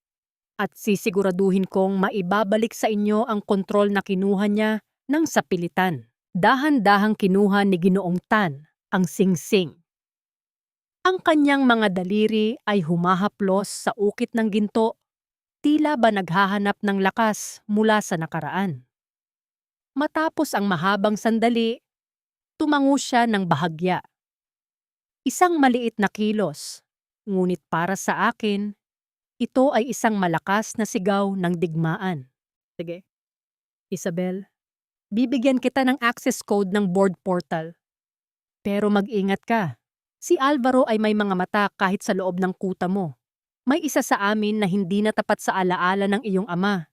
at sisiguraduhin kong maibabalik sa inyo ang kontrol na kinuha niya ng sapilitan. Dahan-dahang kinuha ni Ginoong Tan ang singsing. Ang kanyang mga daliri ay humahaplos sa ukit ng ginto, tila ba naghahanap ng lakas mula sa nakaraan. Matapos ang mahabang sandali, tumango siya ng bahagya. Isang maliit na kilos, ngunit para sa akin, ito ay isang malakas na sigaw ng digmaan. Sige, Isabel, bibigyan kita ng access code ng board portal. Pero mag-ingat ka. Si Alvaro ay may mga mata kahit sa loob ng kuta mo. May isa sa amin na hindi na tapat sa alaala ng iyong ama.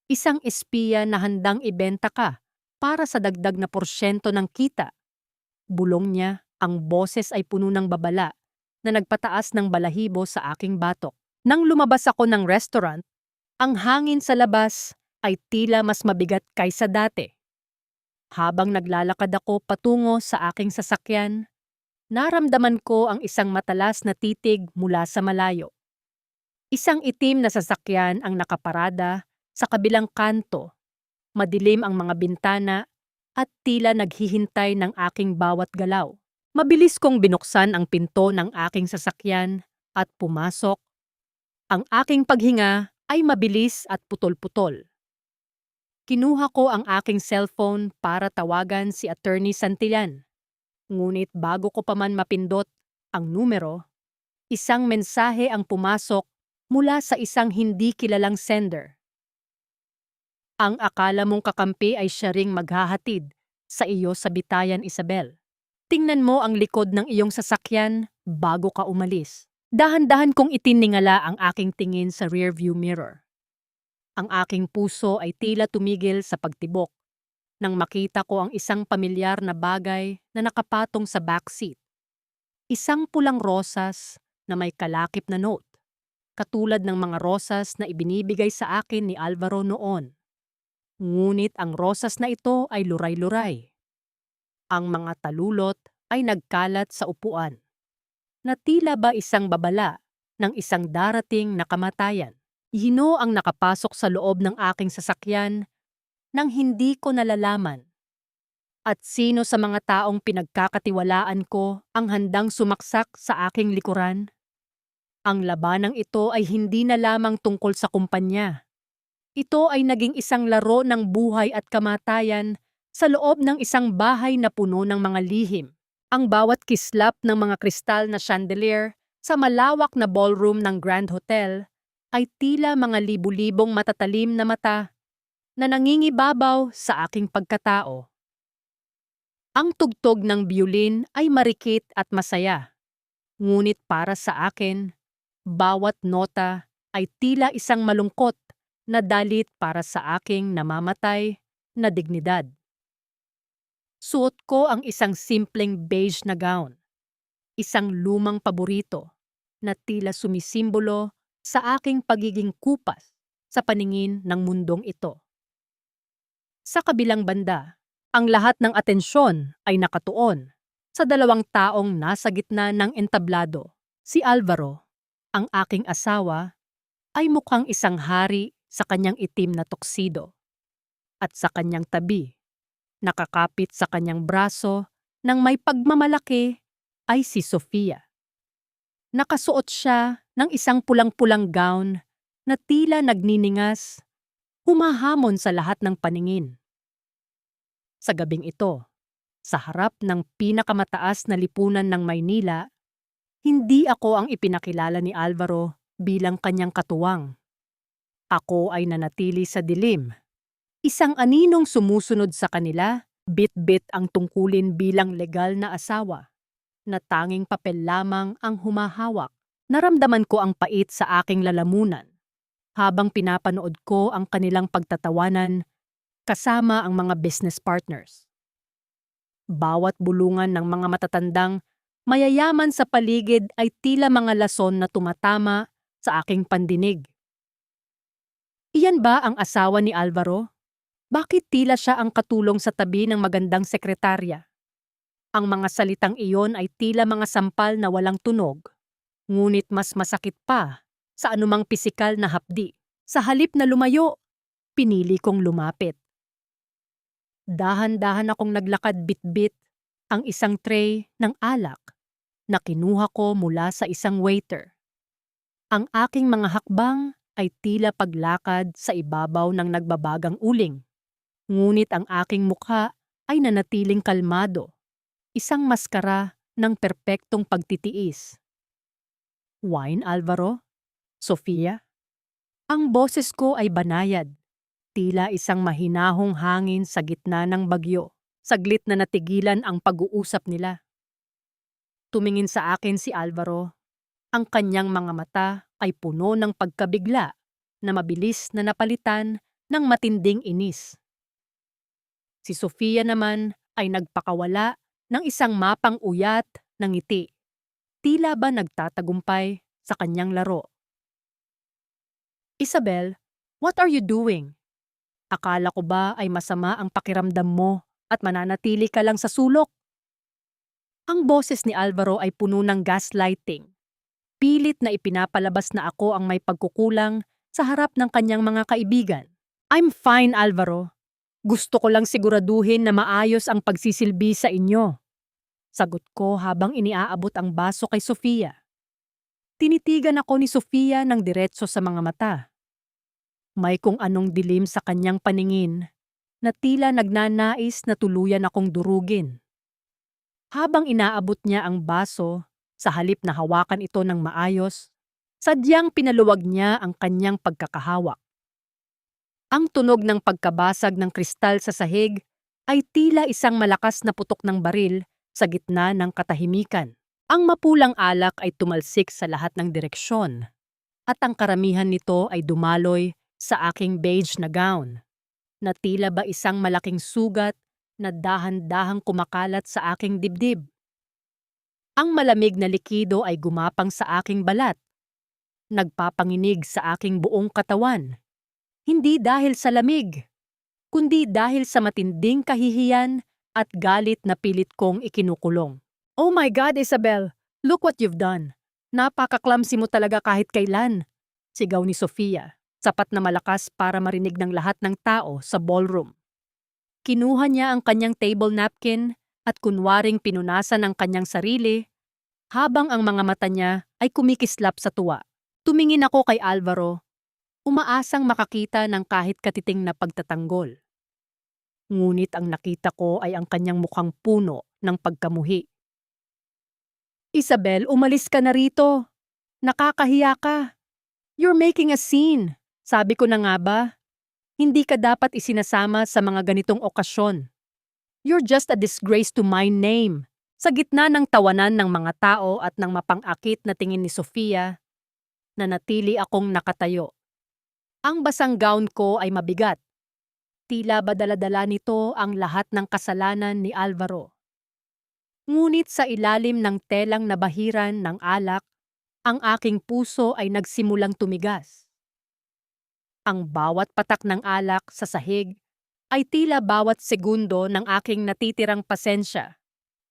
Isang espiya na handang ibenta ka para sa dagdag na porsyento ng kita. Bulong niya, ang boses ay puno ng babala na nagpataas ng balahibo sa aking batok. Nang lumabas ako ng restaurant, ang hangin sa labas ay tila mas mabigat kaysa dati. Habang naglalakad ako patungo sa aking sasakyan, naramdaman ko ang isang matalas na titig mula sa malayo. Isang itim na sasakyan ang nakaparada sa kabilang kanto. Madilim ang mga bintana at tila naghihintay ng aking bawat galaw. Mabilis kong binuksan ang pinto ng aking sasakyan at pumasok. Ang aking paghinga ay mabilis at putol-putol. Kinuha ko ang aking cellphone para tawagan si Attorney Santillan. Ngunit bago ko pa man mapindot ang numero, isang mensahe ang pumasok mula sa isang hindi kilalang sender. Ang akala mong kakampi ay siya ring maghahatid sa iyo sa bitayan, Isabel. Tingnan mo ang likod ng iyong sasakyan bago ka umalis. Dahan-dahan kong itiningala ang aking tingin sa rearview mirror. Ang aking puso ay tila tumigil sa pagtibok nang makita ko ang isang pamilyar na bagay na nakapatong sa backseat. Isang pulang rosas na may kalakip na note, katulad ng mga rosas na ibinibigay sa akin ni Alvaro noon. Ngunit ang rosas na ito ay luray-luray. Ang mga talulot ay nagkalat sa upuan, na tila ba isang babala ng isang darating na kamatayan. Hino ang nakapasok sa loob ng aking sasakyan nang hindi ko nalalaman. At sino sa mga taong pinagkakatiwalaan ko ang handang sumaksak sa aking likuran? Ang labanang ito ay hindi na lamang tungkol sa kumpanya. Ito ay naging isang laro ng buhay at kamatayan sa loob ng isang bahay na puno ng mga lihim. Ang bawat kislap ng mga kristal na chandelier sa malawak na ballroom ng Grand Hotel ay tila mga libu-libong matatalim na mata na nangingibabaw sa aking pagkatao. Ang tugtog ng biolin ay marikit at masaya. Ngunit para sa akin, bawat nota ay tila isang malungkot na dalit para sa aking namamatay na dignidad. Suot ko ang isang simpleng beige na gown. Isang lumang paborito na tila sumisimbolo sa aking pagiging kupas sa paningin ng mundong ito. Sa kabilang banda, ang lahat ng atensyon ay nakatuon sa dalawang taong nasa gitna ng entablado. Si Alvaro, ang aking asawa, ay mukhang isang hari sa kanyang itim na tuxedo. At sa kanyang tabi, nakakapit sa kanyang braso ng may pagmamalaki ay si Sofia. Nakasuot siya ng isang pulang-pulang gown na tila nagniningas, humahamon sa lahat ng paningin. Sa gabing ito, sa harap ng pinakamataas na lipunan ng Maynila, hindi ako ang ipinakilala ni Alvaro bilang kanyang katuwang. Ako ay nanatili sa dilim. Isang aninong sumusunod sa kanila, bit-bit ang tungkulin bilang legal na asawa, na tanging papel lamang ang humahawak. Naramdaman ko ang pait sa aking lalamunan habang pinapanood ko ang kanilang pagtatawanan kasama ang mga business partners. Bawat bulungan ng mga matatandang mayayaman sa paligid ay tila mga lason na tumatama sa aking pandinig. Iyan ba ang asawa ni Alvaro? Bakit tila siya ang katulong sa tabi ng magandang sekretarya? Ang mga salitang iyon ay tila mga sampal na walang tunog, ngunit mas masakit pa sa anumang pisikal na hapdi. Sa halip na lumayo, pinili kong lumapit. Dahan-dahan akong naglakad bit-bit ang isang tray ng alak na kinuha ko mula sa isang waiter. Ang aking mga hakbang ay tila paglakad sa ibabaw ng nagbabagang uling. Ngunit ang aking mukha ay nanatiling kalmado, isang maskara ng perpektong pagtitiis. Wine, Alvaro? Sofia? Ang boses ko ay banayad, tila isang mahinahong hangin sa gitna ng bagyo. Saglit na natigilan ang pag-uusap nila. Tumingin sa akin si Alvaro. Ang kanyang mga mata ay puno ng pagkabigla na mabilis na napalitan ng matinding inis. Si Sofia naman ay nagpakawala ng isang mapang uyat ng ngiti. Tila ba nagtatagumpay sa kanyang laro. Isabel, what are you doing? Akala ko ba ay masama ang pakiramdam mo at mananatili ka lang sa sulok? Ang boses ni Alvaro ay puno ng gaslighting. Pilit na ipinapalabas na ako ang may pagkukulang sa harap ng kanyang mga kaibigan. I'm fine, Alvaro. Gusto ko lang siguraduhin na maayos ang pagsisilbi sa inyo. Sagot ko habang iniaabot ang baso kay Sofia. Tinitigan ako ni Sofia ng diretso sa mga mata. May kung anong dilim sa kanyang paningin na tila nagnanais na tuluyan akong durugin. Habang inaabot niya ang baso, sa halip na hawakan ito ng maayos, sadyang pinaluwag niya ang kanyang pagkakahawak. Ang tunog ng pagkabasag ng kristal sa sahig ay tila isang malakas na putok ng baril sa gitna ng katahimikan. Ang mapulang alak ay tumalsik sa lahat ng direksyon, at ang karamihan nito ay dumaloy sa aking beige na gown, na tila ba isang malaking sugat na dahan-dahang kumakalat sa aking dibdib. Ang malamig na likido ay gumapang sa aking balat, nagpapanginig sa aking buong katawan. Hindi dahil sa lamig, kundi dahil sa matinding kahihiyan at galit na pilit kong ikinukulong. Oh my God, Isabel! Look what you've done! Napaka-clumsy mo talaga kahit kailan! Sigaw ni Sofia, sapat na malakas para marinig ng lahat ng tao sa ballroom. Kinuha niya ang kanyang table napkin at kunwaring pinunasan ang kanyang sarili habang ang mga mata niya ay kumikislap sa tuwa. Tumingin ako kay Alvaro, umaasang makakita ng kahit katiting na pagtatanggol. Ngunit ang nakita ko ay ang kanyang mukhang puno ng pagkamuhi. Isabel, umalis ka na rito. Nakakahiya ka. You're making a scene. Sabi ko na nga ba? Hindi ka dapat isinasama sa mga ganitong okasyon. You're just a disgrace to my name. Sa gitna ng tawanan ng mga tao at ng mapang-akit na tingin ni Sofia, nanatili akong nakatayo. Ang basang gown ko ay mabigat. Tila ba dala-dala nito ang lahat ng kasalanan ni Alvaro. Ngunit sa ilalim ng telang nabahiran ng alak, ang aking puso ay nagsimulang tumigas. Ang bawat patak ng alak sa sahig ay tila bawat segundo ng aking natitirang pasensya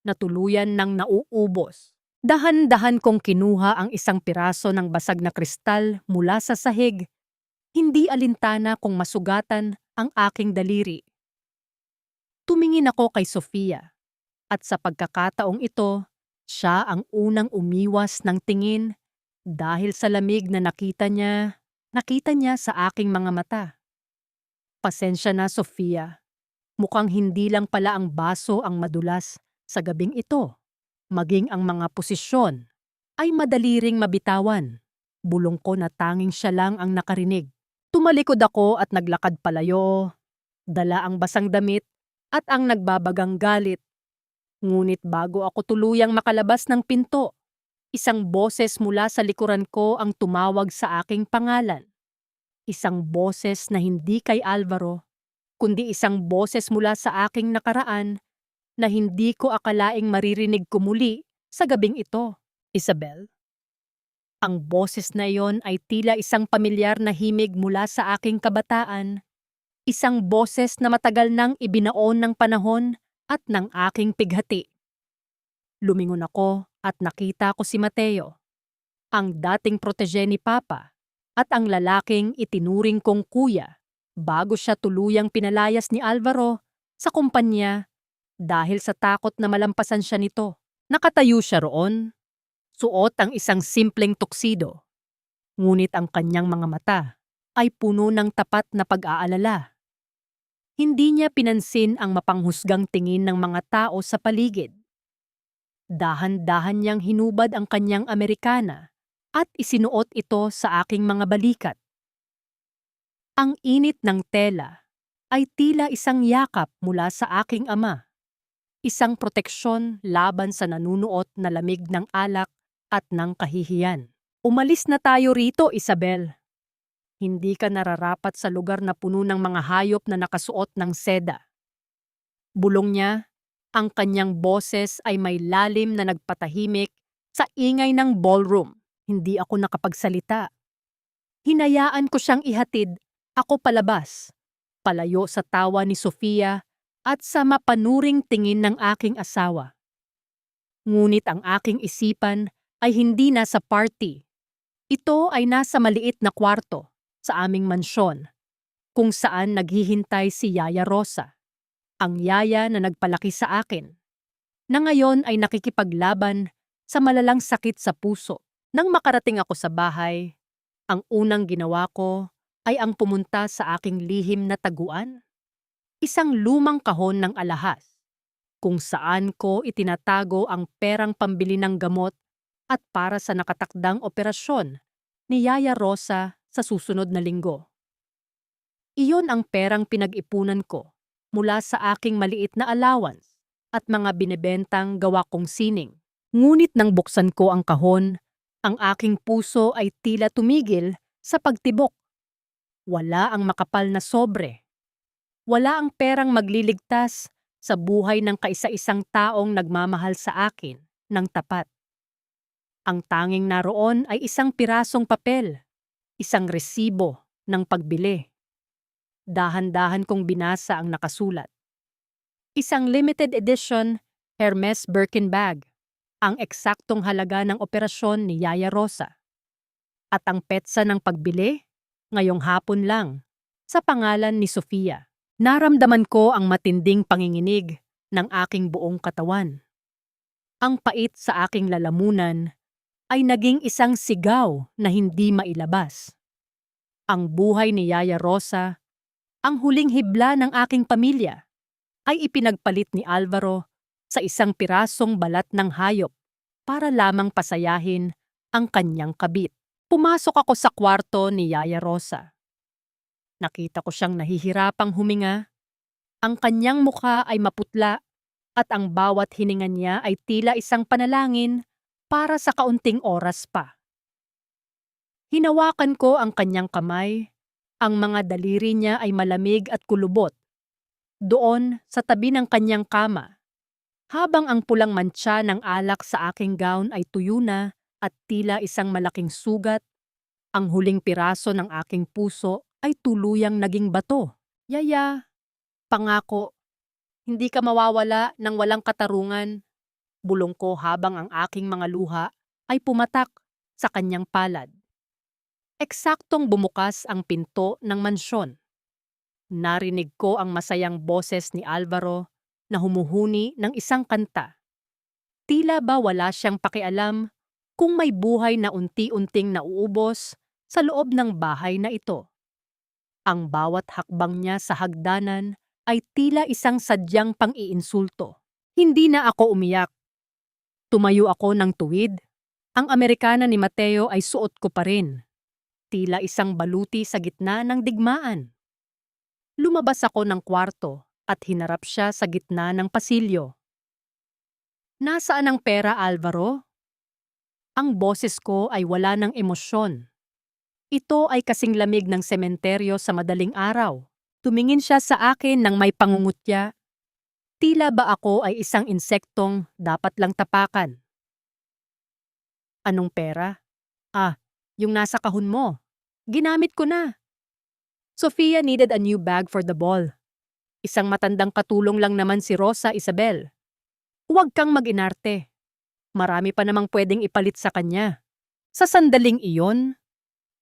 na tuluyan ng nauubos. Dahan-dahan kong kinuha ang isang piraso ng basag na kristal mula sa sahig, hindi alintana kung masugatan ang aking daliri. Tumingin ako kay Sofia at sa pagkakataong ito, siya ang unang umiwas ng tingin dahil sa lamig na nakita niya sa aking mga mata. Pasensya na, Sofia. Mukhang hindi lang pala ang baso ang madulas sa gabing ito. Maging ang mga posisyon ay madali ring mabitawan. Bulong ko na tanging siya lang ang nakarinig. Tumalikod ako at naglakad palayo. Dala ang basang damit at ang nagbabagang galit. Ngunit bago ako tuluyang makalabas ng pinto, isang boses mula sa likuran ko ang tumawag sa aking pangalan. Isang boses na hindi kay Alvaro, kundi isang boses mula sa aking nakaraan na hindi ko akalaing maririnig ko muli sa gabing ito. Isabel? Ang boses na iyon ay tila isang pamilyar na himig mula sa aking kabataan. Isang boses na matagal nang ibinaon ng panahon at ng aking pighati. Lumingon ako at nakita ko si Mateo, ang dating protege ni Papa at ang lalaking itinuring kong kuya bago siya tuluyang pinalayas ni Alvaro sa kumpanya dahil sa takot na malampasan siya nito. Nakatayo siya roon, suot ang isang simpleng tuksido. Ngunit ang kanyang mga mata ay puno ng tapat na pag-aalala. Hindi niya pinansin ang mapanghusgang tingin ng mga tao sa paligid. Dahan-dahan niyang hinubad ang kanyang Amerikana at isinuot ito sa aking mga balikat. Ang init ng tela ay tila isang yakap mula sa aking ama. Isang proteksyon laban sa nanunuot na lamig ng alak at ng kahihiyan. Umalis na tayo rito, Isabel. Hindi ka nararapat sa lugar na puno ng mga hayop na nakasuot ng seda. Bulong niya, ang kanyang boses ay may lalim na nagpatahimik sa ingay ng ballroom. Hindi ako nakapagsalita. Hinayaan ko siyang ihatid ako palabas, palayo sa tawa ni Sofia at sa mapanuring tingin ng aking asawa. Ngunit ang aking isipan ay hindi nasa party. Ito ay nasa maliit na kwarto sa aming mansyon, kung saan naghihintay si Yaya Rosa, ang yaya na nagpalaki sa akin, na ngayon ay nakikipaglaban sa malalang sakit sa puso. Nang makarating ako sa bahay, ang unang ginawa ko ay ang pumunta sa aking lihim na taguan. Isang lumang kahon ng alahas, kung saan ko itinatago ang perang pambili ng gamot at para sa nakatakdang operasyon ni Yaya Rosa sa susunod na linggo. Iyon ang perang pinag-ipunan ko mula sa aking maliit na allowance at mga binebentang gawa kong sining. Ngunit nang buksan ko ang kahon, ang aking puso ay tila tumigil sa pagtibok. Wala ang makapal na sobre. Wala ang perang magliligtas sa buhay ng kaisa-isang taong nagmamahal sa akin ng tapat. Ang tanging naroon ay isang pirasong papel, isang resibo ng pagbili. Dahan-dahan kong binasa ang nakasulat. Isang limited edition Hermes Birkin bag, ang eksaktong halaga ng operasyon ni Yaya Rosa. At ang petsa ng pagbili, ngayong hapon lang, sa pangalan ni Sofia. Naramdaman ko ang matinding panginginig ng aking buong katawan. Ang pait sa aking lalamunan ay naging isang sigaw na hindi mailabas. Ang buhay ni Yaya Rosa, ang huling hibla ng aking pamilya, ay ipinagpalit ni Alvaro sa isang pirasong balat ng hayop para lamang pasayahin ang kanyang kabit. Pumasok ako sa kwarto ni Yaya Rosa. Nakita ko siyang nahihirapang huminga. Ang kanyang mukha ay maputla at ang bawat hininga niya ay tila isang panalangin para sa kaunting oras pa. Hinawakan ko ang kanyang kamay. Ang mga daliri niya ay malamig at kulubot. Doon sa tabi ng kanyang kama, Habang ang pulang mantsa ng alak sa aking gown ay tuyo na at tila isang malaking sugat, ang huling piraso ng aking puso ay tuluyang naging bato. Yaya, pangako, hindi ka mawawala ng walang katarungan. Bulong ko habang ang aking mga luha ay pumatak sa kanyang palad. Eksaktong bumukas ang pinto ng mansyon. Narinig ko ang masayang boses ni Alvaro na humuhuni ng isang kanta. Tila ba wala siyang pakialam kung may buhay na unti-unting nauubos sa loob ng bahay na ito. Ang bawat hakbang niya sa hagdanan ay tila isang sadyang pang-iinsulto. Hindi na ako umiyak. Tumayo ako ng tuwid. Ang Amerikana ni Mateo ay suot ko pa rin. Tila isang baluti sa gitna ng digmaan. Lumabas ako ng kwarto at hinarap siya sa gitna ng pasilyo. Nasaan ang pera, Alvaro? Ang boses ko ay wala ng emosyon. Ito ay kasing lamig ng sementeryo sa madaling araw. Tumingin siya sa akin nang may pangungutya. Tila ba ako ay isang insektong dapat lang tapakan. Anong pera? Yung nasa kahon mo. Ginamit ko na. Sofia needed a new bag for the ball. Isang matandang katulong lang naman si Rosa Isabel. Huwag kang mag-inarte. Marami pa namang pwedeng ipalit sa kanya. Sa sandaling iyon,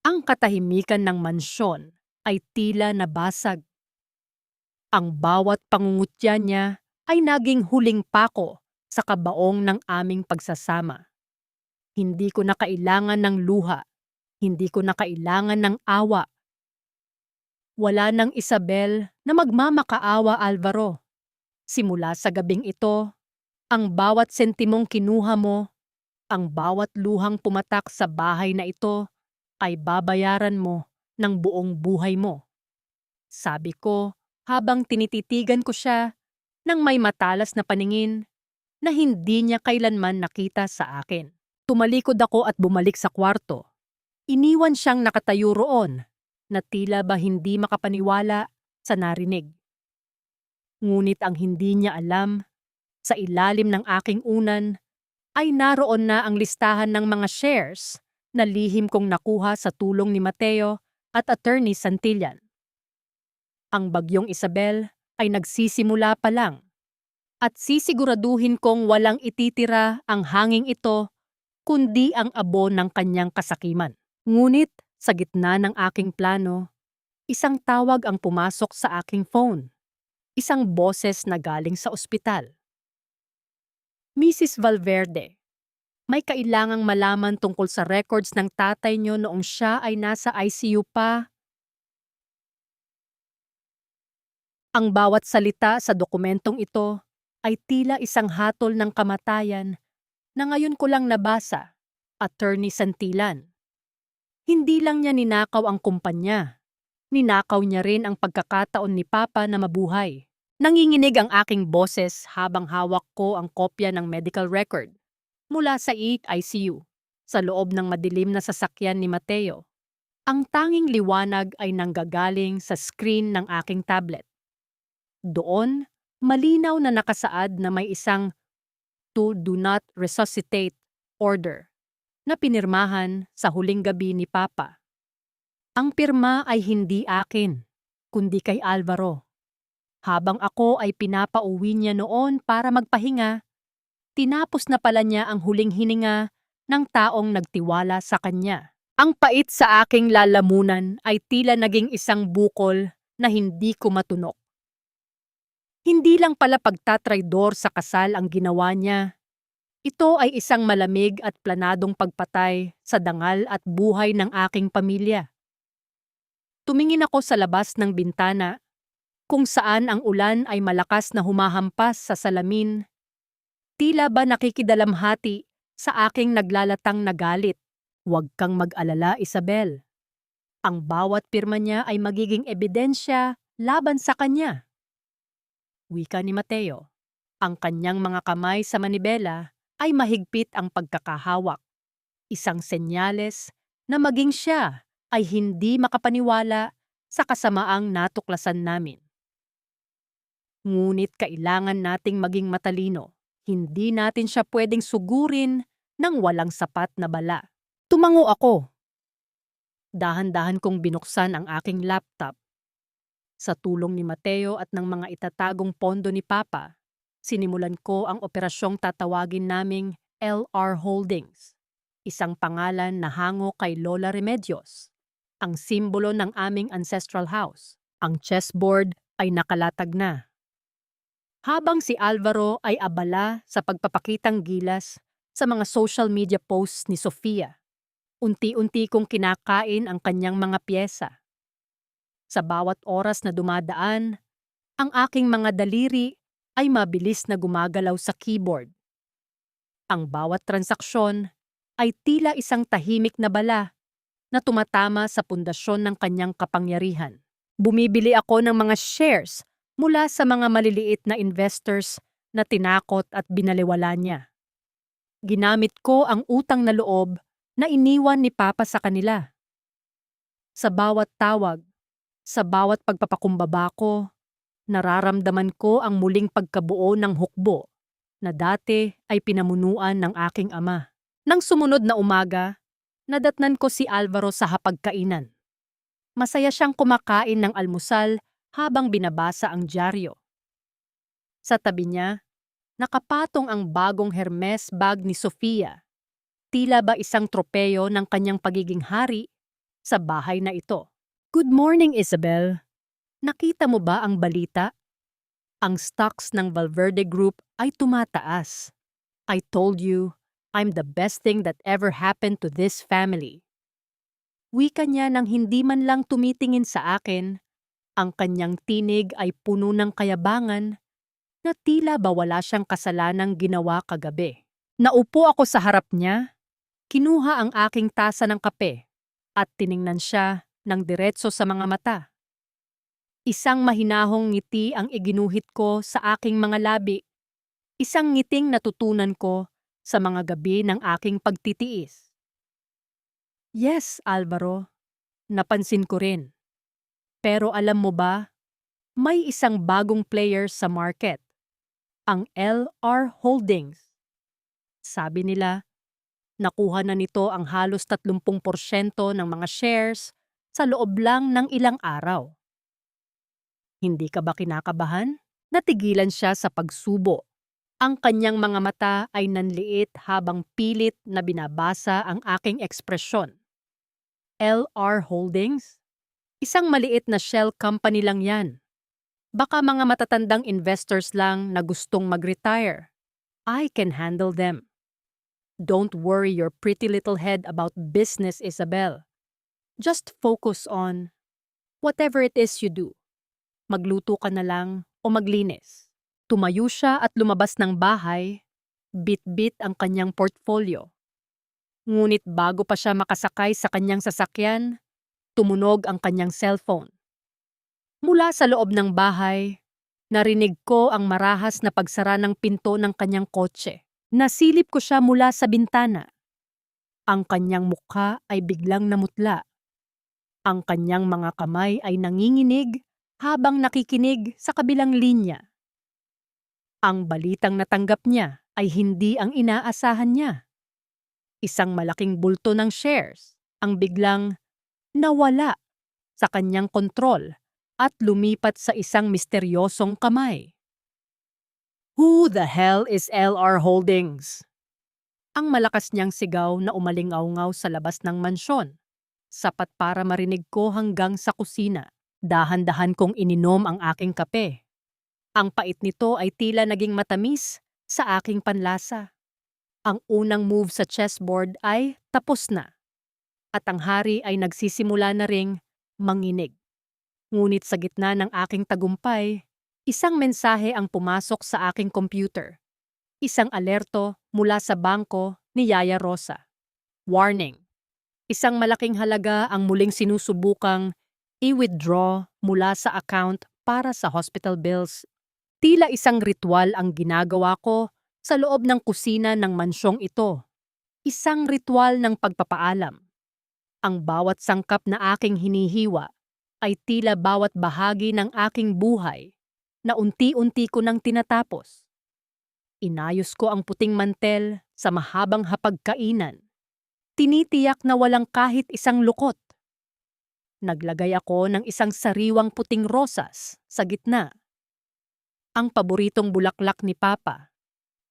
ang katahimikan ng mansyon ay tila nabasag. Ang bawat pangungutya niya ay naging huling pako sa kabaong ng aming pagsasama. Hindi ko na kailangan ng luha. Hindi ko na kailangan ng awa. Wala nang Isabel na magmamakaawa, Alvaro. Simula sa gabing ito, ang bawat sentimong kinuha mo, ang bawat luhang pumatak sa bahay na ito, ay babayaran mo ng buong buhay mo. Sabi ko habang tinititigan ko siya nang may matalas na paningin na hindi niya kailanman nakita sa akin. Tumalikod ako at bumalik sa kwarto. Iniwan siyang nakatayo roon na tila ba hindi makapaniwala sa narinig. Ngunit ang hindi niya alam, sa ilalim ng aking unan ay naroon na ang listahan ng mga shares na lihim kong nakuha sa tulong ni Mateo at Attorney Santillan. Ang bagyong Isabel ay nagsisimula pa lang at sisiguraduhin kong walang ititira ang hanging ito kundi ang abo ng kanyang kasakiman. Ngunit sa gitna ng aking plano, isang tawag ang pumasok sa aking phone. Isang boses na galing sa ospital. Mrs. Valverde, may kailangang malaman tungkol sa records ng tatay niyo noong siya ay nasa ICU pa. Ang bawat salita sa dokumentong ito ay tila isang hatol ng kamatayan na ngayon ko lang nabasa, Attorney Santillan. Hindi lang niya ninakaw ang kumpanya. Ninakaw niya rin ang pagkakataon ni Papa na mabuhay. Nanginginig ang aking boses habang hawak ko ang kopya ng medical record mula sa ICU sa loob ng madilim na sasakyan ni Mateo. Ang tanging liwanag ay nanggagaling sa screen ng aking tablet. Doon, malinaw na nakasaad na may isang do not resuscitate order na pinirmahan sa huling gabi ni Papa. Ang pirma ay hindi akin, kundi kay Alvaro. Habang ako ay pinapauwi niya noon para magpahinga, tinapos na pala niya ang huling hininga ng taong nagtiwala sa kanya. Ang pait sa aking lalamunan ay tila naging isang bukol na hindi ko matunok. Hindi lang pala pagtatraydor sa kasal ang ginawa niya. Ito ay isang malamig at planadong pagpatay sa dangal at buhay ng aking pamilya. Tumingin ako sa labas ng bintana, kung saan ang ulan ay malakas na humahampas sa salamin. Tila ba nakikidalamhati sa aking naglalatang na galit. Huwag kang mag-alala, Isabel. Ang bawat pirma niya ay magiging ebidensya laban sa kanya. Wika ni Mateo. Ang kanyang mga kamay sa manibela ay mahigpit ang pagkakahawak. Isang senyales na maging siya ay hindi makapaniwala sa kasamaang natuklasan namin. Ngunit kailangan nating maging matalino. Hindi natin siya pwedeng sugurin ng walang sapat na bala. Tumango ako. Dahan-dahan kong binuksan ang aking laptop. Sa tulong ni Mateo at ng mga itatagong pondo ni Papa, sinimulan ko ang operasyong tatawagin naming LR Holdings. Isang pangalan na hango kay Lola Remedios, ang simbolo ng aming ancestral house. Ang chessboard ay nakalatag na. Habang si Alvaro ay abala sa pagpapakitang gilas sa mga social media posts ni Sofia, unti-unti kong kinakain ang kanyang mga pyesa. Sa bawat oras na dumadaan, ang aking mga daliri ay mabilis na gumagalaw sa keyboard. Ang bawat transaksyon ay tila isang tahimik na bala na tumatama sa pundasyon ng kanyang kapangyarihan. Bumibili ako ng mga shares mula sa mga maliliit na investors na tinakot at binaliwala niya. Ginamit ko ang utang na loob na iniwan ni Papa sa kanila. Sa bawat tawag, sa bawat pagpapakumbaba ko, nararamdaman ko ang muling pagkabuo ng hukbo na dati ay pinamunuan ng aking ama. Nang sumunod na umaga, nadatnan ko si Alvaro sa hapagkainan. Masaya siyang kumakain ng almusal habang binabasa ang dyaryo. Sa tabi niya, nakapatong ang bagong Hermes bag ni Sofia. Tila ba isang tropeyo ng kanyang pagiging hari sa bahay na ito. Good morning, Isabel. Nakita mo ba ang balita? Ang stocks ng Valverde Group ay tumataas. I told you, I'm the best thing that ever happened to this family. Wika niya nang hindi man lang tumitingin sa akin. Ang kanyang tinig ay puno ng kayabangan na tila ba wala siyang kasalanang ginawa kagabi. Naupo ako sa harap niya, kinuha ang aking tasa ng kape at tiningnan siya ng diretso sa mga mata. Isang mahinahong ngiti ang iginuhit ko sa aking mga labi. Isang ngiting natutunan ko sa mga gabi ng aking pagtitiis. Yes, Alvaro, napansin ko rin. Pero alam mo ba, may isang bagong player sa market. Ang LR Holdings. Sabi nila, nakuha na nito ang halos 30% ng mga shares sa loob lang ng ilang araw. Hindi ka ba kinakabahan? Natigilan siya sa pagsubo. Ang kanyang mga mata ay nanliit habang pilit na binabasa ang aking ekspresyon. LR Holdings? Isang maliit na shell company lang yan. Baka mga matatandang investors lang na gustong mag-retire. I can handle them. Don't worry your pretty little head about business, Isabel. Just focus on whatever it is you do. Magluto ka na lang o maglinis. Tumayo siya at lumabas ng bahay, bit-bit ang kanyang portfolio. Ngunit bago pa siya makasakay sa kanyang sasakyan, tumunog ang kanyang cellphone. Mula sa loob ng bahay, narinig ko ang marahas na pagsara ng pinto ng kanyang kotse. Nasilip ko siya mula sa bintana. Ang kanyang mukha ay biglang namutla. Ang kanyang mga kamay ay nanginginig habang nakikinig sa kabilang linya. Ang balitang natanggap niya ay hindi ang inaasahan niya. Isang malaking bulto ng shares ang biglang nawala sa kanyang kontrol at lumipat sa isang misteryosong kamay. Who the hell is LR Holdings? Ang malakas niyang sigaw na umalingaw-ngaw sa labas ng mansyon. Sapat para marinig ko hanggang sa kusina. Dahan-dahan kong ininom ang aking kape. Ang pait nito ay tila naging matamis sa aking panlasa. Ang unang move sa chessboard ay tapos na. At ang hari ay nagsisimula na ring manginig. Ngunit sa gitna ng aking tagumpay, isang mensahe ang pumasok sa aking computer. Isang alerto mula sa bangko ni Yaya Rosa. Warning! Isang malaking halaga ang muling sinusubukang i-withdraw mula sa account para sa hospital bills. Tila isang ritual ang ginagawa ko sa loob ng kusina ng mansyong ito. Isang ritual ng pagpapaalam. Ang bawat sangkap na aking hinihiwa ay tila bawat bahagi ng aking buhay na unti-unti ko nang tinatapos. Inayos ko ang puting mantel sa mahabang hapagkainan. Tinitiyak na walang kahit isang lukot. Naglagay ako ng isang sariwang puting rosas sa gitna. Ang paboritong bulaklak ni Papa,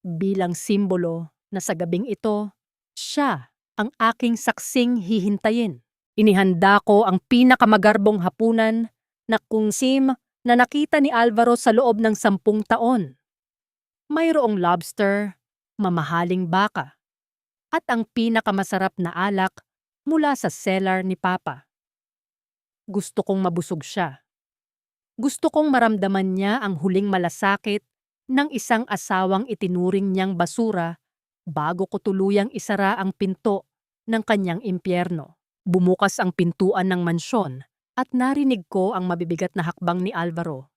bilang simbolo na sa gabing ito, siya ang aking saksing hihintayin. Inihanda ko ang pinakamagarbong hapunan na kungsim na nakita ni Alvaro sa loob ng 10 taon. Mayroong lobster, mamahaling baka, at ang pinakamasarap na alak mula sa cellar ni Papa. Gusto kong mabusog siya. Gusto kong maramdaman niya ang huling malasakit ng isang asawang itinuring niyang basura bago ko tuluyang isara ang pinto ng kanyang impyerno. Bumukas ang pintuan ng mansyon at narinig ko ang mabibigat na hakbang ni Alvaro.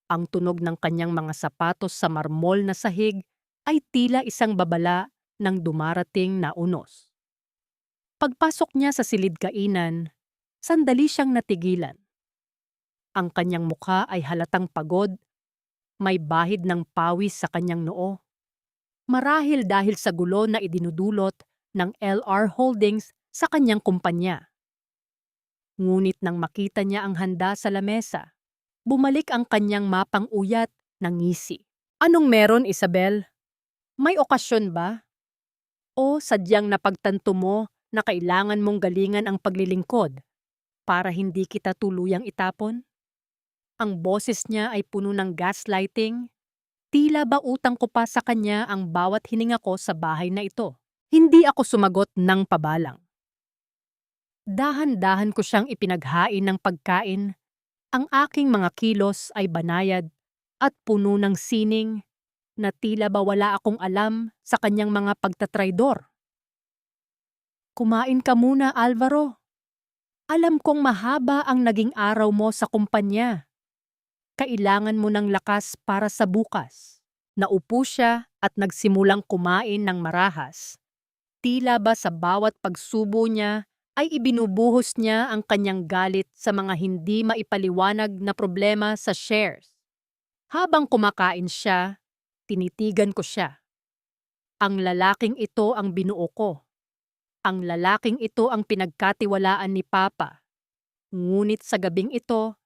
Ang tunog ng kanyang mga sapatos sa marmol na sahig ay tila isang babala ng dumarating na unos. Pagpasok niya sa silid-kainan, sandali siyang natigilan. Ang kanyang mukha ay halatang pagod, may bahid ng pawis sa kanyang noo. Marahil dahil sa gulo na idinudulot ng LR Holdings sa kanyang kumpanya. Ngunit nang makita niya ang handa sa lamesa, bumalik ang kanyang mapang uyat ng ngisi. Anong meron, Isabel? May okasyon ba? O sadyang napagtanto mo na kailangan mong galingan ang paglilingkod para hindi kita tuluyang itapon? Ang boses niya ay puno ng gaslighting. Tila ba utang ko pa sa kanya ang bawat hininga ko sa bahay na ito. Hindi ako sumagot ng pabalang. Dahan-dahan ko siyang ipinaghain ng pagkain. Ang aking mga kilos ay banayad at puno ng sining na tila ba wala akong alam sa kanyang mga pagtatraydor. Kumain ka muna, Alvaro. Alam kong mahaba ang naging araw mo sa kumpanya. Kailangan mo ng lakas para sa bukas. Naupo siya at nagsimulang kumain ng marahas. Tila ba sa bawat pagsubo niya ay ibinubuhos niya ang kanyang galit sa mga hindi maipaliwanag na problema sa shares. Habang kumakain siya, tinitigan ko siya. Ang lalaking ito ang binuo ko. Ang lalaking ito ang pinagkatiwalaan ni Papa. Ngunit sa gabing ito,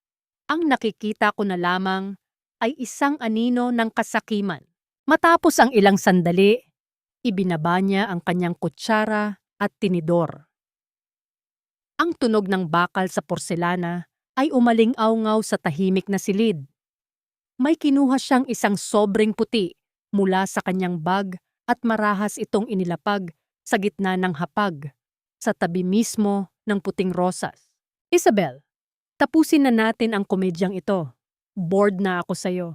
ang nakikita ko na lamang ay isang anino ng kasakiman. Matapos ang ilang sandali, ibinaba niya ang kanyang kutsara at tinidor. Ang tunog ng bakal sa porselana ay umaling-awngaw sa tahimik na silid. May kinuha siyang isang sobreng puti mula sa kanyang bag at marahas itong inilapag sa gitna ng hapag, sa tabi mismo ng puting rosas. Isabel, tapusin na natin ang komedyang ito. Bored na ako sa'yo.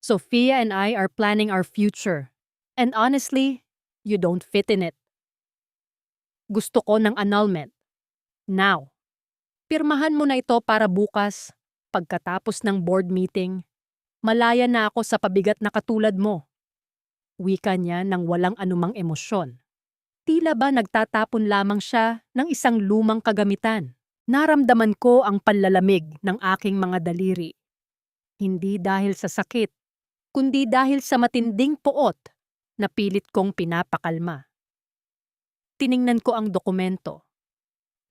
Sofia and I are planning our future. And honestly, you don't fit in it. Gusto ko ng annulment. Now. Pirmahan mo na ito para bukas, pagkatapos ng board meeting. Malaya na ako sa pabigat na katulad mo. Wika niya nang walang anumang emosyon. Tila ba nagtatapon lamang siya ng isang lumang kagamitan. Naramdaman ko ang panlalamig ng aking mga daliri. Hindi dahil sa sakit, kundi dahil sa matinding puot na pilit kong pinapakalma. Tiningnan ko ang dokumento.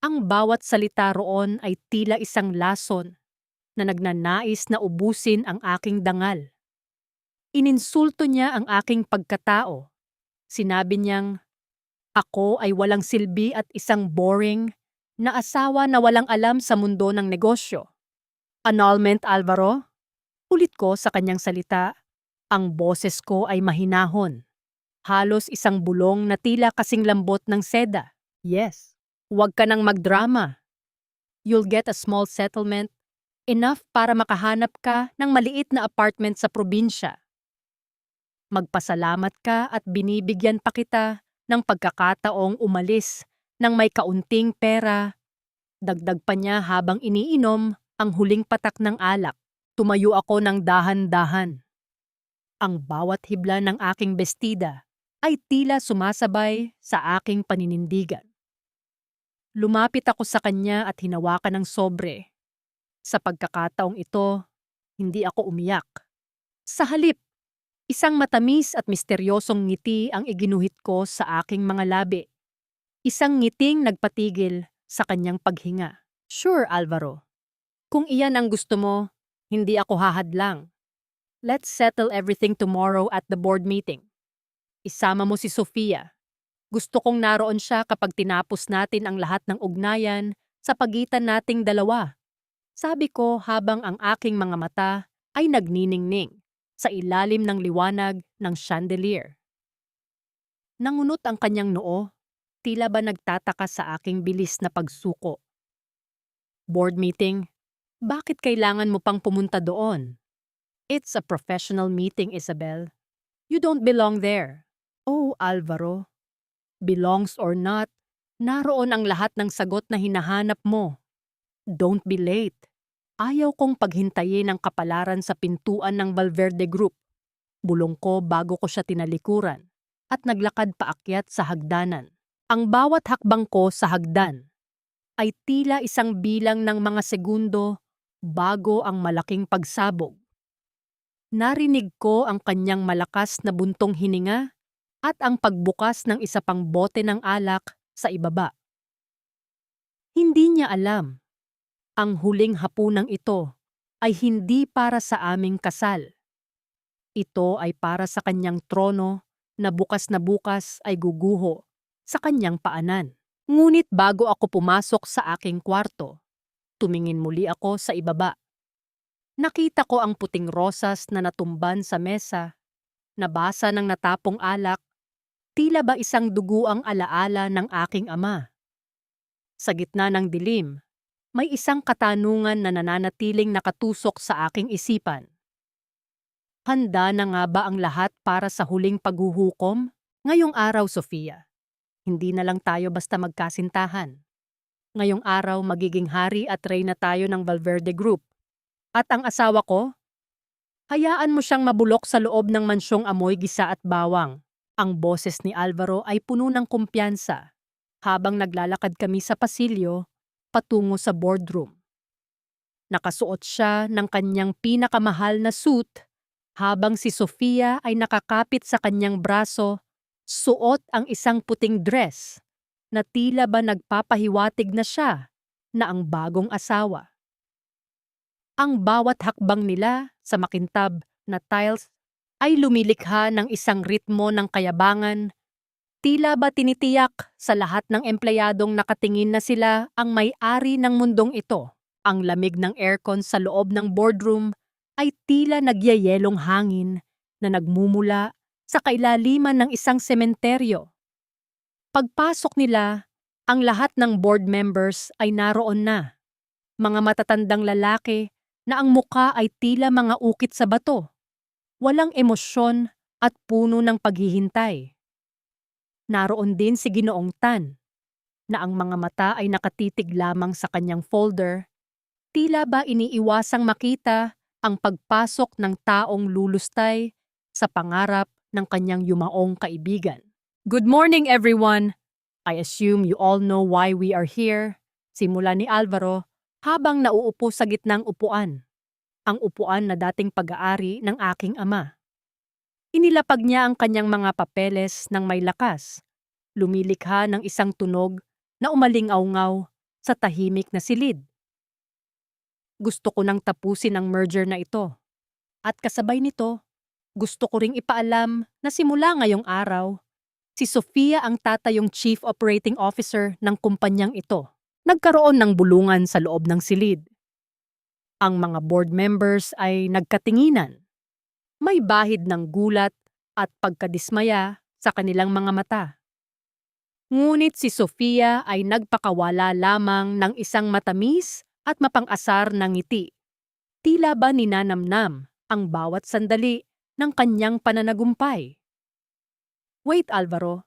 Ang bawat salita roon ay tila isang lason na nagnanais na ubusin ang aking dangal. Ininsulto niya ang aking pagkatao. Sinabi niyang, ako ay walang silbi at isang boring na asawa na walang alam sa mundo ng negosyo. Annulment, Alvaro? Ulit ko sa kanyang salita. Ang boses ko ay mahinahon. Halos isang bulong na tila kasing lambot ng seda. Yes. Huwag ka nang magdrama. You'll get a small settlement, enough para makahanap ka ng maliit na apartment sa probinsya. Magpasalamat ka at binibigyan pa kita ng pagkakataong umalis ng may kaunting pera. Dagdag pa niya habang iniinom ang huling patak ng alak. Tumayo ako ng dahan-dahan. Ang bawat hibla ng aking bestida ay tila sumasabay sa aking paninindigan. Lumapit ako sa kanya at hinawakan ng sobre. Sa pagkakataong ito, hindi ako umiyak. Sa halip, Isang matamis at misteryosong ngiti ang iginuhit ko sa aking mga labi. Isang ngiting nagpatigil sa kanyang paghinga. Sure, Alvaro. Kung iyan ang gusto mo, hindi ako hahadlang. Let's settle everything tomorrow at the board meeting. Isama mo si Sofia. Gusto kong naroon siya kapag tinapos natin ang lahat ng ugnayan sa pagitan nating dalawa. Sabi ko habang ang aking mga mata ay nagniningning sa ilalim ng liwanag ng chandelier. Nangunot ang kanyang noo, tila ba nagtataka sa aking bilis na pagsuko. Board meeting? Bakit kailangan mo pang pumunta doon? It's a professional meeting, Isabel. You don't belong there. Oh, Alvaro. Belongs or not, naroon ang lahat ng sagot na hinahanap mo. Don't be late. Ayaw kong paghintayin ang kapalaran sa pintuan ng Valverde Group. Bulong ko bago ko siya tinalikuran at naglakad paakyat sa hagdanan. Ang bawat hakbang ko sa hagdan ay tila isang bilang ng mga segundo bago ang malaking pagsabog. Narinig ko ang kanyang malakas na buntong hininga at ang pagbukas ng isa pang bote ng alak sa ibaba. Hindi niya alam. Ang huling hapunang ito ay hindi para sa aming kasal. Ito ay para sa kanyang trono na bukas ay guguho sa kanyang paanan. Ngunit bago ako pumasok sa aking kwarto, tumingin muli ako sa ibaba. Nakita ko ang puting rosas na natumban sa mesa, nabasa ng natapong alak, tila ba isang duguang alaala ng aking ama. Sa gitna ng dilim, may isang katanungan na nananatiling nakatusok sa aking isipan. Handa na nga ba ang lahat para sa huling paghuhukom? Ngayong araw, Sofia, hindi na lang tayo basta magkasintahan. Ngayong araw magiging hari at reyna tayo ng Valverde Group. At ang asawa ko? Hayaan mo siyang mabulok sa loob ng mansyong amoy gisa at bawang. Ang boses ni Alvaro ay puno ng kumpiyansa habang naglalakad kami sa pasilyo patungo sa boardroom. Nakasuot siya ng kanyang pinakamahal na suit habang si Sofia ay nakakapit sa kanyang braso, suot ang isang puting dress na tila ba nagpapahiwatig na siya na ang bagong asawa. Ang bawat hakbang nila sa makintab na tiles ay lumilikha ng isang ritmo ng kayabangan. Tila ba tinitiyak sa lahat ng empleyadong nakatingin na sila ang may-ari ng mundong ito. Ang lamig ng aircon sa loob ng boardroom ay tila nagyayelong hangin na nagmumula sa kailaliman ng isang sementeryo. Pagpasok nila, ang lahat ng board members ay naroon na. Mga matatandang lalaki na ang muka ay tila mga ukit sa bato. Walang emosyon at puno ng paghihintay. Naroon din si Ginoong Tan, na ang mga mata ay nakatitig lamang sa kanyang folder, tila ba iniiwasang makita ang pagpasok ng taong lulustay sa pangarap ng kanyang yumaong kaibigan. Good morning, everyone! I assume you all know why we are here, simula ni Alvaro habang nauupo sa gitnang upuan, ang upuan na dating pag-aari ng aking ama. Inilapag niya ang kanyang mga papeles ng may lakas, lumilikha ng isang tunog na umaling-aungaw sa tahimik na silid. Gusto ko nang tapusin ang merger na ito. At kasabay nito, gusto ko ring ipaalam na simula ngayong araw, si Sofia ang tatayong Chief Operating Officer ng kumpanyang ito. Nagkaroon ng bulungan sa loob ng silid. Ang mga board members ay nagkatinginan. May bahid ng gulat at pagkadismaya sa kanilang mga mata. Ngunit si Sofia ay nagpakawala lamang ng isang matamis at mapang-asar na ngiti. Tila ba ninanamnam ang bawat sandali ng kanyang pananagumpay. Wait, Alvaro,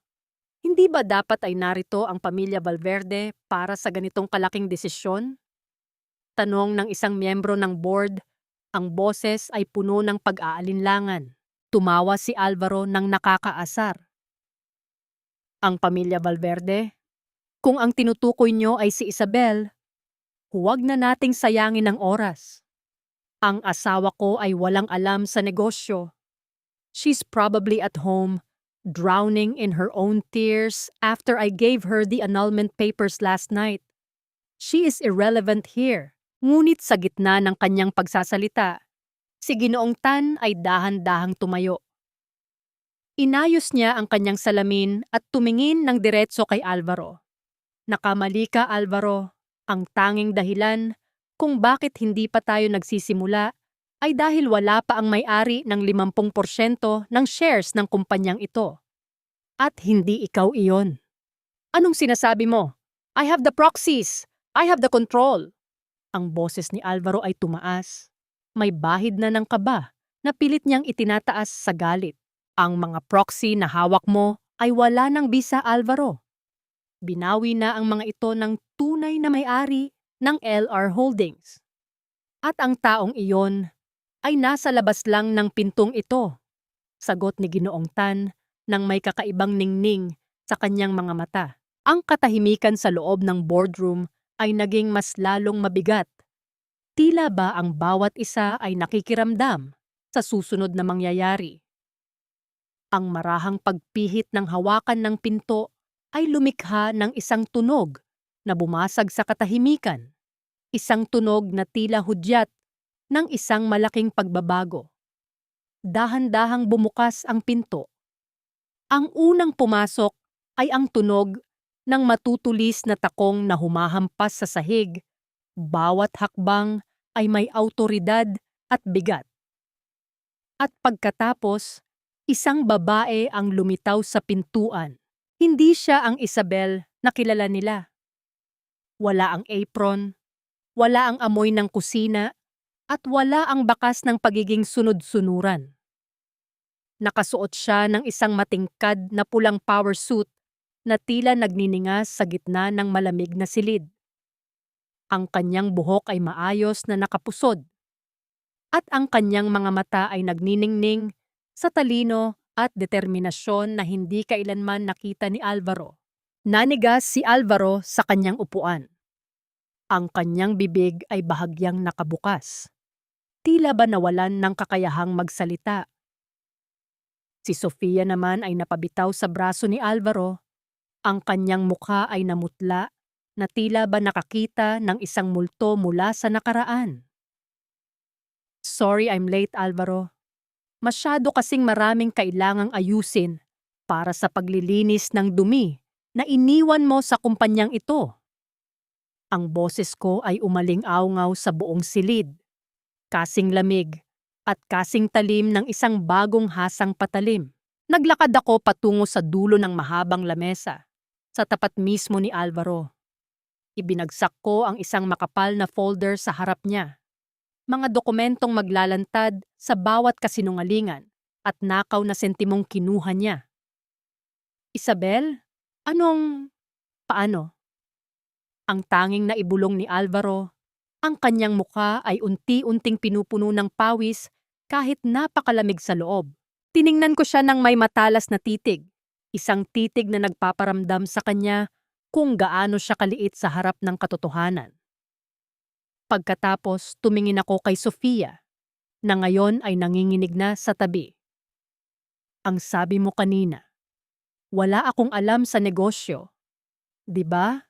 hindi ba dapat ay narito ang pamilya Valverde para sa ganitong kalaking desisyon? Tanong ng isang miyembro ng board. Ang boses ay puno ng pag-aalinlangan. Tumawa si Alvaro ng nakakaasar. Ang pamilya Valverde? Kung ang tinutukoy niyo ay si Isabel, huwag na nating sayangin ang oras. Ang asawa ko ay walang alam sa negosyo. She's probably at home, drowning in her own tears after I gave her the annulment papers last night. She is irrelevant here. Ngunit sa gitna ng kanyang pagsasalita, si Ginoong Tan ay dahan-dahang tumayo. Inayos niya ang kanyang salamin at tumingin ng diretso kay Alvaro. Nakamali ka, Alvaro. Ang tanging dahilan kung bakit hindi pa tayo nagsisimula ay dahil wala pa ang may-ari ng 50% ng shares ng kumpanyang ito. At hindi ikaw iyon. Anong sinasabi mo? I have the proxies. I have the control. Ang boses ni Alvaro ay tumaas. May bahid na ng kaba na pilit niyang itinataas sa galit. Ang mga proxy na hawak mo ay wala ng bisa, Alvaro. Binawi na ang mga ito ng tunay na may-ari ng LR Holdings. At ang taong iyon ay nasa labas lang ng pintong ito. Sagot ni Ginoong Tan nang may kakaibang ningning sa kanyang mga mata. Ang katahimikan sa loob ng boardroom ay naging mas lalong mabigat. Tila ba ang bawat isa ay nakikiramdam sa susunod na mangyayari. Ang marahang pagpihit ng hawakan ng pinto ay lumikha ng isang tunog na bumasag sa katahimikan. Isang tunog na tila hudyat ng isang malaking pagbabago. Dahan-dahang bumukas ang pinto. Ang unang pumasok ay ang tunog ng matutulis na takong na humahampas sa sahig. Bawat hakbang ay may awtoridad at bigat. At pagkatapos, isang babae ang lumitaw sa pintuan. Hindi siya ang Isabel na kilala nila. Wala ang apron, wala ang amoy ng kusina, at wala ang bakas ng pagiging sunod-sunuran. Nakasuot siya ng isang matingkad na pulang power suit na tila nagniningas sa gitna ng malamig na silid. Ang kanyang buhok ay maayos na nakapusod, at ang kanyang mga mata ay nagniningning sa talino at determinasyon na hindi kailanman nakita ni Alvaro. Nanigas si Alvaro sa kanyang upuan. Ang kanyang bibig ay bahagyang nakabukas. Tila ba nawalan ng kakayahang magsalita. Si Sofia naman ay napabitaw sa braso ni Alvaro. Ang kanyang mukha ay namutla na tila ba nakakita ng isang multo mula sa nakaraan. Sorry I'm late, Alvaro. Masyado kasing maraming kailangang ayusin para sa paglilinis ng dumi na iniwan mo sa kumpanyang ito. Ang boses ko ay umaling-awngaw sa buong silid, kasing lamig at kasing talim ng isang bagong hasang patalim. Naglakad ako patungo sa dulo ng mahabang lamesa, sa tapat mismo ni Alvaro. Ibinagsak ko ang isang makapal na folder sa harap niya. Mga dokumentong maglalantad sa bawat kasinungalingan at nakaw na sentimong kinuha niya. Isabel, paano? Ang tanging naibulong ni Alvaro, ang kanyang mukha ay unti-unting pinupuno ng pawis kahit napakalamig sa loob. Tiningnan ko siya ng may matalas na titig, isang titig na nagpaparamdam sa kanya kung gaano siya kaliit sa harap ng katotohanan. Pagkatapos, tumingin ako kay Sofia, na ngayon ay nanginginig na sa tabi. Ang sabi mo kanina, wala akong alam sa negosyo. 'Di ba?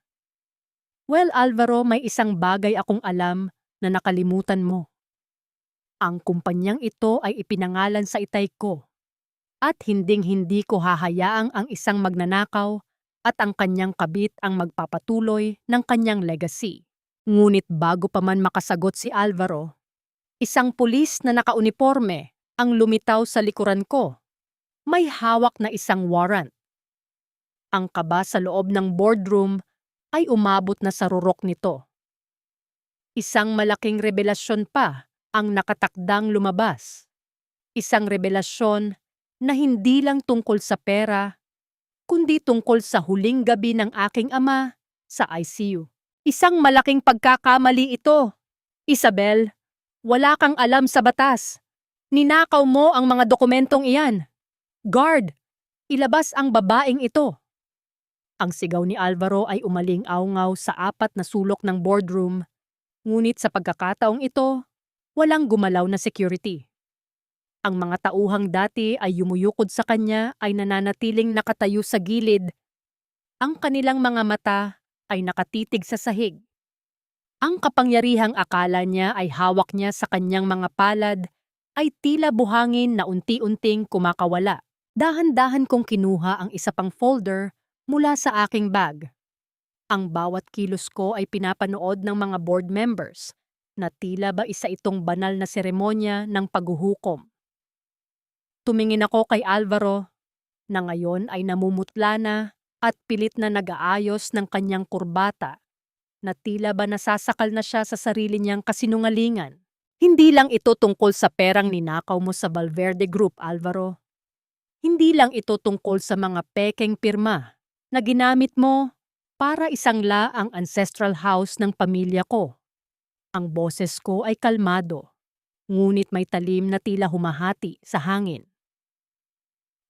Well, Alvaro, may isang bagay akong alam na nakalimutan mo. Ang kumpanyang ito ay ipinangalan sa itay ko. At hinding-hindi ko hahayaang ang isang magnanakaw at ang kanyang kabit ang magpapatuloy ng kanyang legacy. Ngunit bago pa man makasagot si Alvaro, isang pulis na nakauniporme ang lumitaw sa likuran ko. May hawak na isang warrant. Ang kaba sa loob ng boardroom ay umabot na sa rurok nito. Isang malaking revelasyon pa ang nakatakdang lumabas. Isang revelasyon na hindi lang tungkol sa pera, kundi tungkol sa huling gabi ng aking ama sa ICU. Isang malaking pagkakamali ito. Isabel, wala kang alam sa batas. Ninakaw mo ang mga dokumentong iyan. Guard, ilabas ang babaeng ito. Ang sigaw ni Alvaro ay umaling-awngaw sa apat na sulok ng boardroom, ngunit sa pagkakataong ito, walang gumalaw na security. Ang mga tauhang dati ay yumuyukod sa kanya ay nananatiling nakatayo sa gilid. Ang kanilang mga mata ay nakatitig sa sahig. Ang kapangyarihang akala niya ay hawak niya sa kanyang mga palad ay tila buhangin na unti-unting kumakawala. Dahan-dahan kong kinuha ang isa pang folder mula sa aking bag. Ang bawat kilos ko ay pinapanood ng mga board members na tila ba isa itong banal na seremonya ng paghuhukom. Tumingin ako kay Alvaro na ngayon ay namumutla na at pilit na nag-aayos ng kanyang kurbata na tila ba nasasakal na siya sa sarili niyang kasinungalingan. Hindi lang ito tungkol sa perang ninakaw mo sa Valverde Group, Alvaro. Hindi lang ito tungkol sa mga pekeng pirma na ginamit mo para isangla ang ancestral house ng pamilya ko. Ang boses ko ay kalmado, ngunit may talim na tila humahati sa hangin.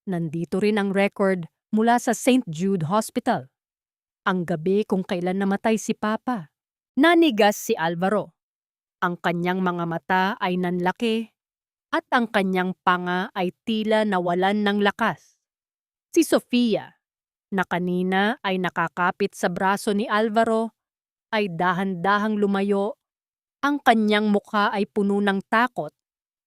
Nandito rin ang record mula sa St. Jude Hospital. Ang gabi kung kailan namatay si Papa. Nanigas si Alvaro. Ang kanyang mga mata ay nanlaki at ang kanyang panga ay tila nawalan ng lakas. Si Sofia, na kanina ay nakakapit sa braso ni Alvaro, ay dahan-dahang lumayo. Ang kanyang mukha ay puno ng takot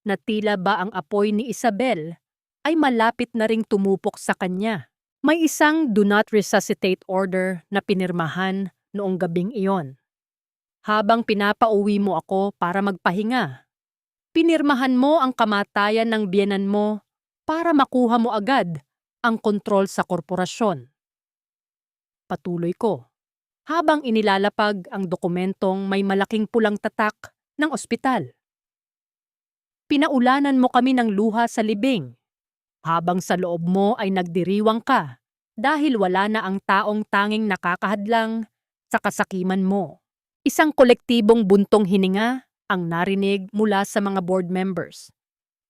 na tila ba ang apoy ni Isabel ay malapit na ring tumupok sa kanya. May isang do not resuscitate order na pinirmahan noong gabing iyon. Habang pinapauwi mo ako para magpahinga, pinirmahan mo ang kamatayan ng biyenan mo para makuha mo agad ang kontrol sa korporasyon. Patuloy ko, habang inilalapag ang dokumentong may malaking pulang tatak ng ospital. Pinaulanan mo kami ng luha sa libing, habang sa loob mo ay nagdiriwang ka dahil wala na ang taong tanging nakakahadlang sa kasakiman mo. Isang kolektibong buntong hininga ang narinig mula sa mga board members.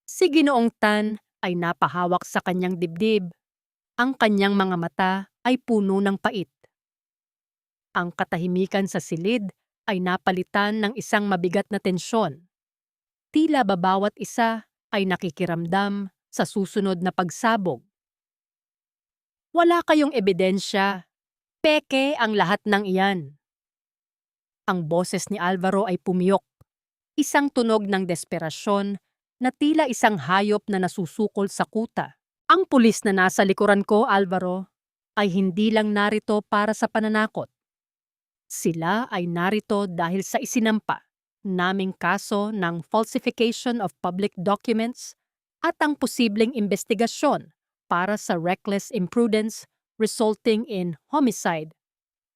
Si Ginoong Tan ay napahawak sa kanyang dibdib. Ang kanyang mga mata ay puno ng pait. Ang katahimikan sa silid ay napalitan ng isang mabigat na tensyon. Tila ba bawat isa ay nakikiramdam sa susunod na pagsabog. Wala kayong ebidensya. Peke ang lahat ng iyan. Ang boses ni Alvaro ay pumiyok. Isang tunog ng desperasyon na tila isang hayop na nasusukol sa kuta. Ang pulis na nasa likuran ko, Alvaro, ay hindi lang narito para sa pananakot. Sila ay narito dahil sa isinampa naming kaso ng falsification of public documents at ang posibleng investigasyon para sa reckless imprudence resulting in homicide.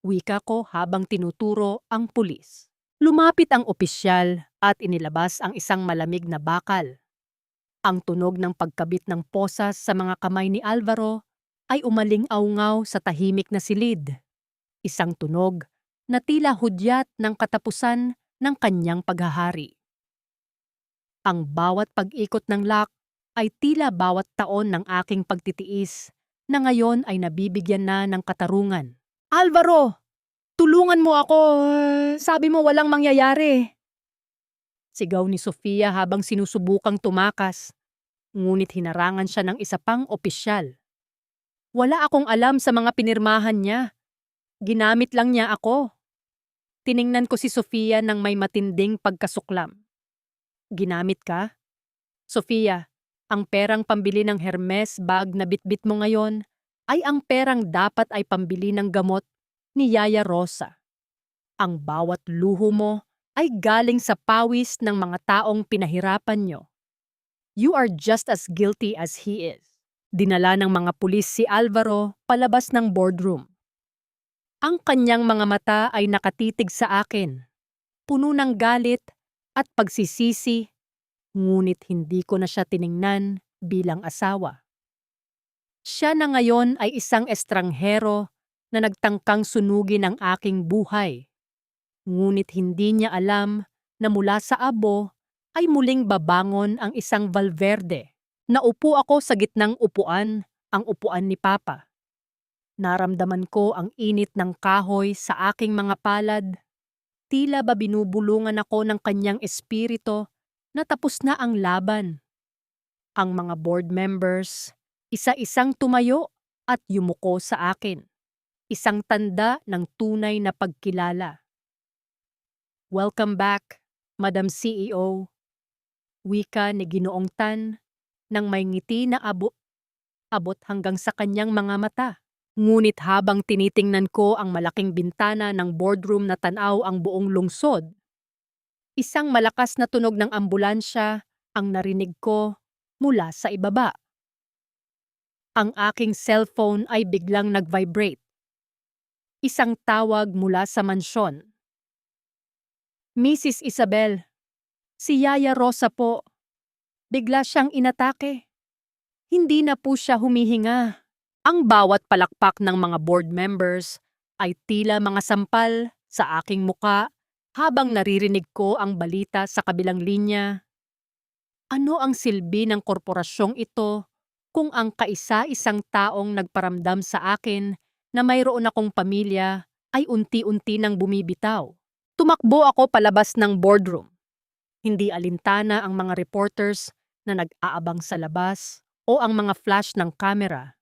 Wika ko habang tinuturo ang pulis. Lumapit ang opisyal at inilabas ang isang malamig na bakal. Ang tunog ng pagkabit ng posas sa mga kamay ni Alvaro ay umaling-aungaw sa tahimik na silid. Isang tunog na tila hudyat ng katapusan ng kanyang paghahari. Ang bawat pag-ikot ng lock ay tila bawat taon ng aking pagtitiis na ngayon ay nabibigyan na ng katarungan. Alvaro! Tulungan mo ako! Sabi mo walang mangyayari! Sigaw ni Sofia habang sinusubukang tumakas, ngunit hinarangan siya ng isa pang opisyal. Wala akong alam sa mga pinirmahan niya. Ginamit lang niya ako. Tiningnan ko si Sofia ng may matinding pagkasuklam. Ginamit ka? Sofia, ang perang pambili ng Hermes bag na bitbit mo ngayon ay ang perang dapat ay pambili ng gamot ni Yaya Rosa. Ang bawat luho mo ay galing sa pawis ng mga taong pinahirapan nyo. You are just as guilty as he is. Dinala ng mga pulis si Alvaro palabas ng boardroom. Ang kanyang mga mata ay nakatitig sa akin, puno ng galit at pagsisisi, ngunit hindi ko na siya tiningnan bilang asawa. Siya na ngayon ay isang estranghero na nagtangkang sunugin ang aking buhay. Ngunit hindi niya alam na mula sa abo ay muling babangon ang isang Valverde. Naupo ako sa gitnang upuan, ang upuan ni Papa. Naramdaman ko ang init ng kahoy sa aking mga palad. Tila ba binubulungan ako ng kanyang espiritu na tapos na ang laban. Ang mga board members, isa-isang tumayo at yumuko sa akin. Isang tanda ng tunay na pagkilala. Welcome back, Madam CEO. Wika ni Ginoong Tan nang may ngiti na abot hanggang sa kanyang mga mata. Ngunit habang tinitingnan ko ang malaking bintana ng boardroom na tanaw ang buong lungsod, isang malakas na tunog ng ambulansya ang narinig ko mula sa ibaba. Ang aking cellphone ay biglang nag-vibrate. Isang tawag mula sa mansyon. Mrs. Isabel, si Yaya Rosa po. Bigla siyang inatake. Hindi na po siya humihinga. Ang bawat palakpak ng mga board members ay tila mga sampal sa aking muka habang naririnig ko ang balita sa kabilang linya. Ano ang silbi ng korporasyong ito kung ang kaisa-isang taong nagparamdam sa akin na mayroon akong pamilya ay unti-unti nang bumibitaw? Tumakbo ako palabas ng boardroom. Hindi alintana ang mga reporters na nag-aabang sa labas o ang mga flash ng kamera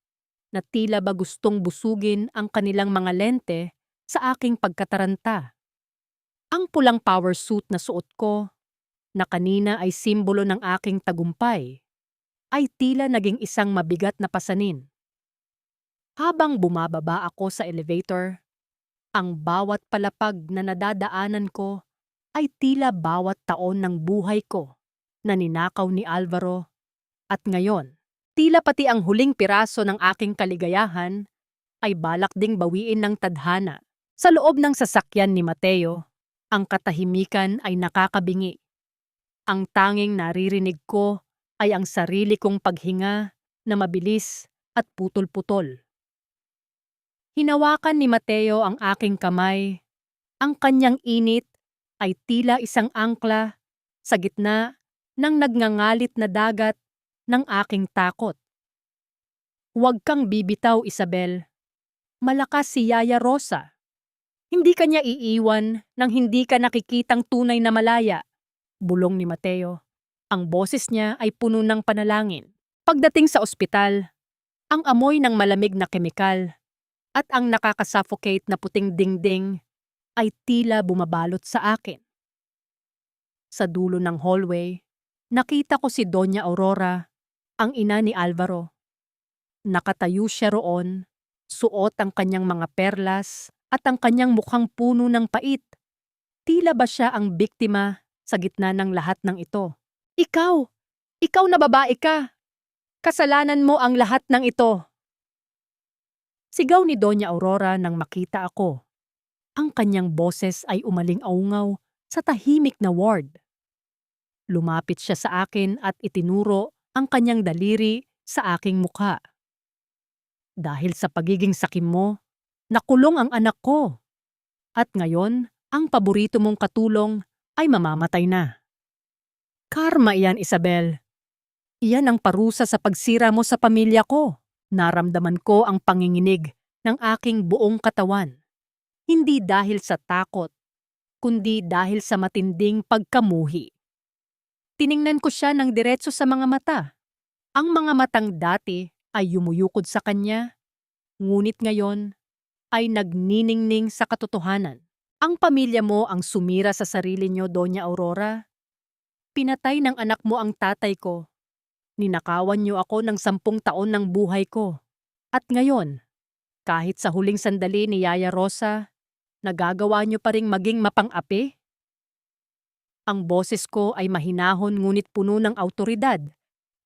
na tila ba gustong busugin ang kanilang mga lente sa aking pagkataranta. Ang pulang power suit na suot ko, na kanina ay simbolo ng aking tagumpay, ay tila naging isang mabigat na pasanin. Habang bumababa ako sa elevator, ang bawat palapag na nadadaanan ko ay tila bawat taon ng buhay ko na ninakaw ni Alvaro. At ngayon, tila pati ang huling piraso ng aking kaligayahan ay balak ding bawiin ng tadhana. Sa loob ng sasakyan ni Mateo, ang katahimikan ay nakakabingi. Ang tanging naririnig ko ay ang sarili kong paghinga na mabilis at putol-putol. Hinawakan ni Mateo ang aking kamay. Ang kanyang init ay tila isang angkla sa gitna ng nagngangalit na dagat ng aking takot. Huwag kang bibitaw, Isabel. Malakas si Yaya Rosa. Hindi ka niya iiwan nang hindi ka nakikitang tunay na malaya. Bulong ni Mateo. Ang boses niya ay puno ng panalangin. Pagdating sa ospital, ang amoy ng malamig na kemikal at ang nakakasuffocate na puting dingding ay tila bumabalot sa akin. Sa dulo ng hallway, nakita ko si Doña Aurora, ang ina ni Alvaro. Nakatayo siya roon, suot ang kanyang mga perlas at ang kanyang mukhang puno ng pait. Tila ba siya ang biktima sa gitna ng lahat ng ito? Ikaw na babae ka. Kasalanan mo ang lahat ng ito. Sigaw ni Doña Aurora nang makita ako. Ang kanyang boses ay umaling-aungaw sa tahimik na ward. Lumapit siya sa akin at itinuro ang kanyang daliri sa aking mukha. Dahil sa pagiging sakim mo, nakulong ang anak ko. At ngayon, ang paborito mong katulong ay mamamatay na. Karma iyan, Isabel. Iyan ang parusa sa pagsira mo sa pamilya ko. Naramdaman ko ang panginginig ng aking buong katawan. Hindi dahil sa takot, kundi dahil sa matinding pagkamuhi. Tiningnan ko siya ng diretso sa mga mata. Ang mga matang dati ay yumuyukod sa kanya, ngunit ngayon ay nagniningning sa katotohanan. Ang pamilya mo ang sumira sa sarili niyo, Doña Aurora. Pinatay ng anak mo ang tatay ko. Ninakawan niyo ako ng 10 taon ng buhay ko. At ngayon, kahit sa huling sandali ni Yaya Rosa, nagagawa niyo pa ring maging mapang-api? Ang boses ko ay mahinahon ngunit puno ng awtoridad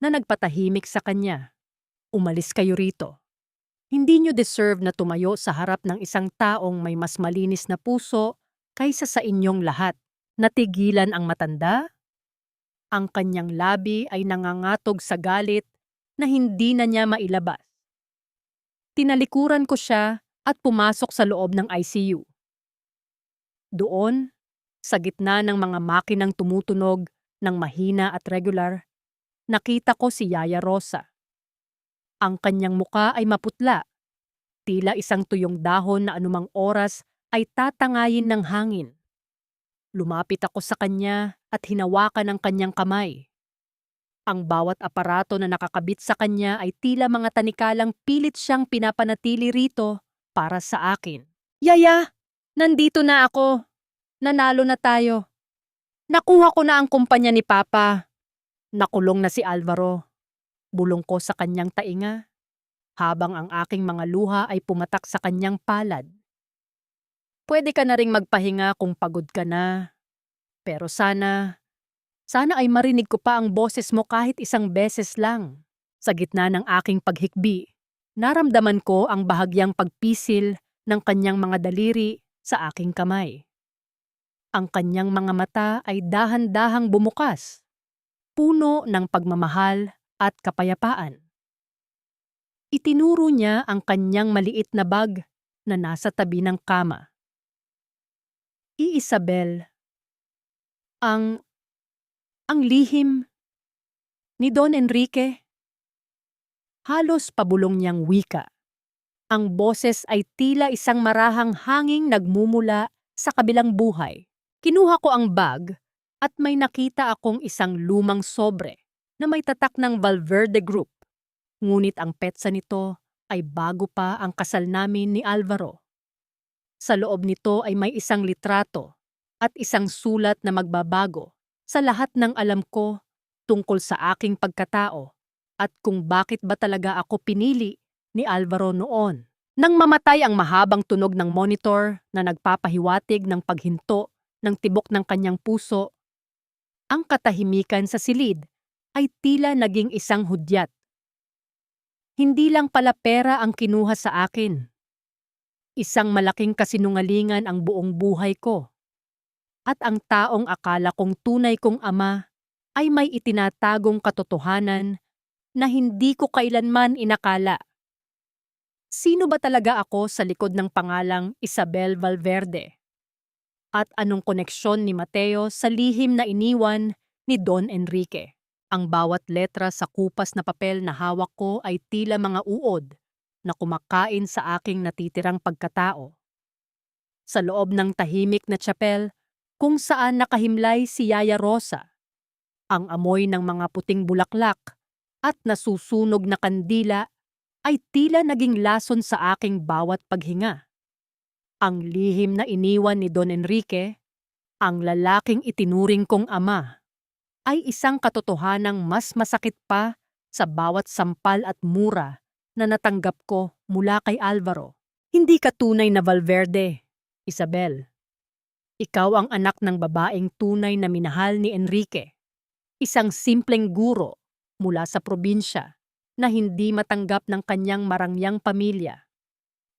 na nagpatahimik sa kanya. Umalis kayo rito. Hindi niyo deserve na tumayo sa harap ng isang taong may mas malinis na puso kaysa sa inyong lahat. Natigilan ang matanda? Ang kanyang labi ay nangangatog sa galit na hindi na niya mailabas. Tinalikuran ko siya at pumasok sa loob ng ICU. Doon, sa gitna ng mga makinang tumutunog ng mahina at regular, nakita ko si Yaya Rosa. Ang kanyang muka ay maputla, tila isang tuyong dahon na anumang oras ay tatangayin ng hangin. Lumapit ako sa kanya at hinawakan ang kanyang kamay. Ang bawat aparato na nakakabit sa kanya ay tila mga tanikalang pilit siyang pinapanatili rito para sa akin. Yaya, nandito na ako. Nanalo na tayo. Nakuha ko na ang kumpanya ni Papa. Nakulong na si Alvaro. Bulong ko sa kanyang tainga habang ang aking mga luha ay pumatak sa kanyang palad. Pwede ka na ring magpahinga kung pagod ka na. Pero sana ay marinig ko pa ang boses mo kahit isang beses lang. Sa gitna ng aking paghikbi, naramdaman ko ang bahagyang pagpisil ng kanyang mga daliri sa aking kamay. Ang kanyang mga mata ay dahan-dahang bumukas, puno ng pagmamahal at kapayapaan. Itinuro niya ang kanyang maliit na bag na nasa tabi ng kama. Isabel, ang lihim ni Don Enrique. Halos pabulong niyang wika. Ang boses ay tila isang marahang hanging nagmumula sa kabilang buhay. Kinuha ko ang bag at may nakita akong isang lumang sobre na may tatak ng Valverde Group. Ngunit ang petsa nito ay bago pa ang kasal namin ni Alvaro. Sa loob nito ay may isang litrato at isang sulat na magbabago sa lahat ng alam ko tungkol sa aking pagkatao at kung bakit ba talaga ako pinili ni Alvaro noon. Nang mamatay ang mahabang tunog ng monitor na nagpapahiwatig ng paghinto ng tibok ng kanyang puso, ang katahimikan sa silid ay tila naging isang hudyat. Hindi lang pala pera ang kinuha sa akin. Isang malaking kasinungalingan ang buong buhay ko. At ang taong akala kong tunay kong ama ay may itinatagong katotohanan na hindi ko kailanman inakala. Sino ba talaga ako sa likod ng pangalang Isabel Valverde? At anong koneksyon ni Mateo sa lihim na iniwan ni Don Enrique? Ang bawat letra sa kupas na papel na hawak ko ay tila mga uod na kumakain sa aking natitirang pagkatao. Sa loob ng tahimik na tsapel, kung saan nakahimlay si Yaya Rosa, ang amoy ng mga puting bulaklak at nasusunog na kandila ay tila naging lason sa aking bawat paghinga. Ang lihim na iniwan ni Don Enrique, ang lalaking itinuring kong ama, ay isang katotohanang mas masakit pa sa bawat sampal at mura na natanggap ko mula kay Alvaro. Hindi ka tunay na Valverde, Isabel. Ikaw ang anak ng babaeng tunay na minahal ni Enrique. Isang simpleng guro mula sa probinsya na hindi matanggap ng kanyang marangyang pamilya.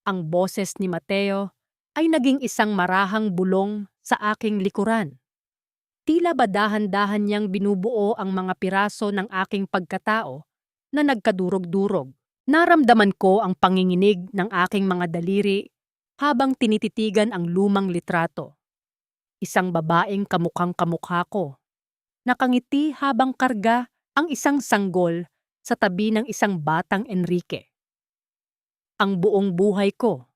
Ang boses ni Mateo ay naging isang marahang bulong sa aking likuran. Tila ba dahan-dahan niyang binubuo ang mga piraso ng aking pagkatao na nagkadurog-durog. Naramdaman ko ang panginginig ng aking mga daliri habang tinititigan ang lumang litrato. Isang babaeng kamukhang-kamukha ko. Nakangiti habang karga ang isang sanggol sa tabi ng isang batang Enrique. Ang buong buhay ko,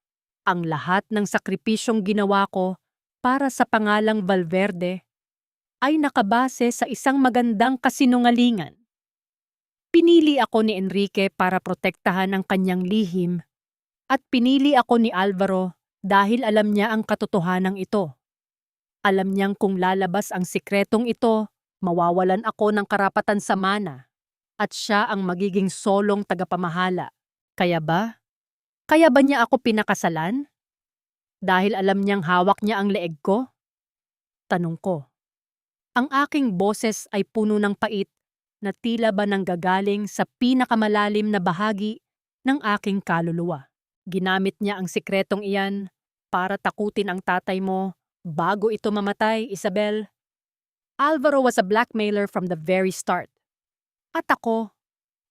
ang lahat ng sakripisyong ginawa ko para sa pangalang Valverde ay nakabase sa isang magandang kasinungalingan. Pinili ako ni Enrique para protektahan ang kanyang lihim at pinili ako ni Alvaro dahil alam niya ang katotohanan ito. Alam niyang kung lalabas ang sikretong ito, mawawalan ako ng karapatan sa mana at siya ang magiging solong tagapamahala. Kaya ba? Kaya ba niya ako pinakasalan? Dahil alam niyang hawak niya ang leeg ko? Tanong ko. Ang aking boses ay puno ng pait na tila ba nanggagaling sa pinakamalalim na bahagi ng aking kaluluwa. Ginamit niya ang sikretong iyan para takutin ang tatay mo bago ito mamatay, Isabel. Alvaro was a blackmailer from the very start. At ako,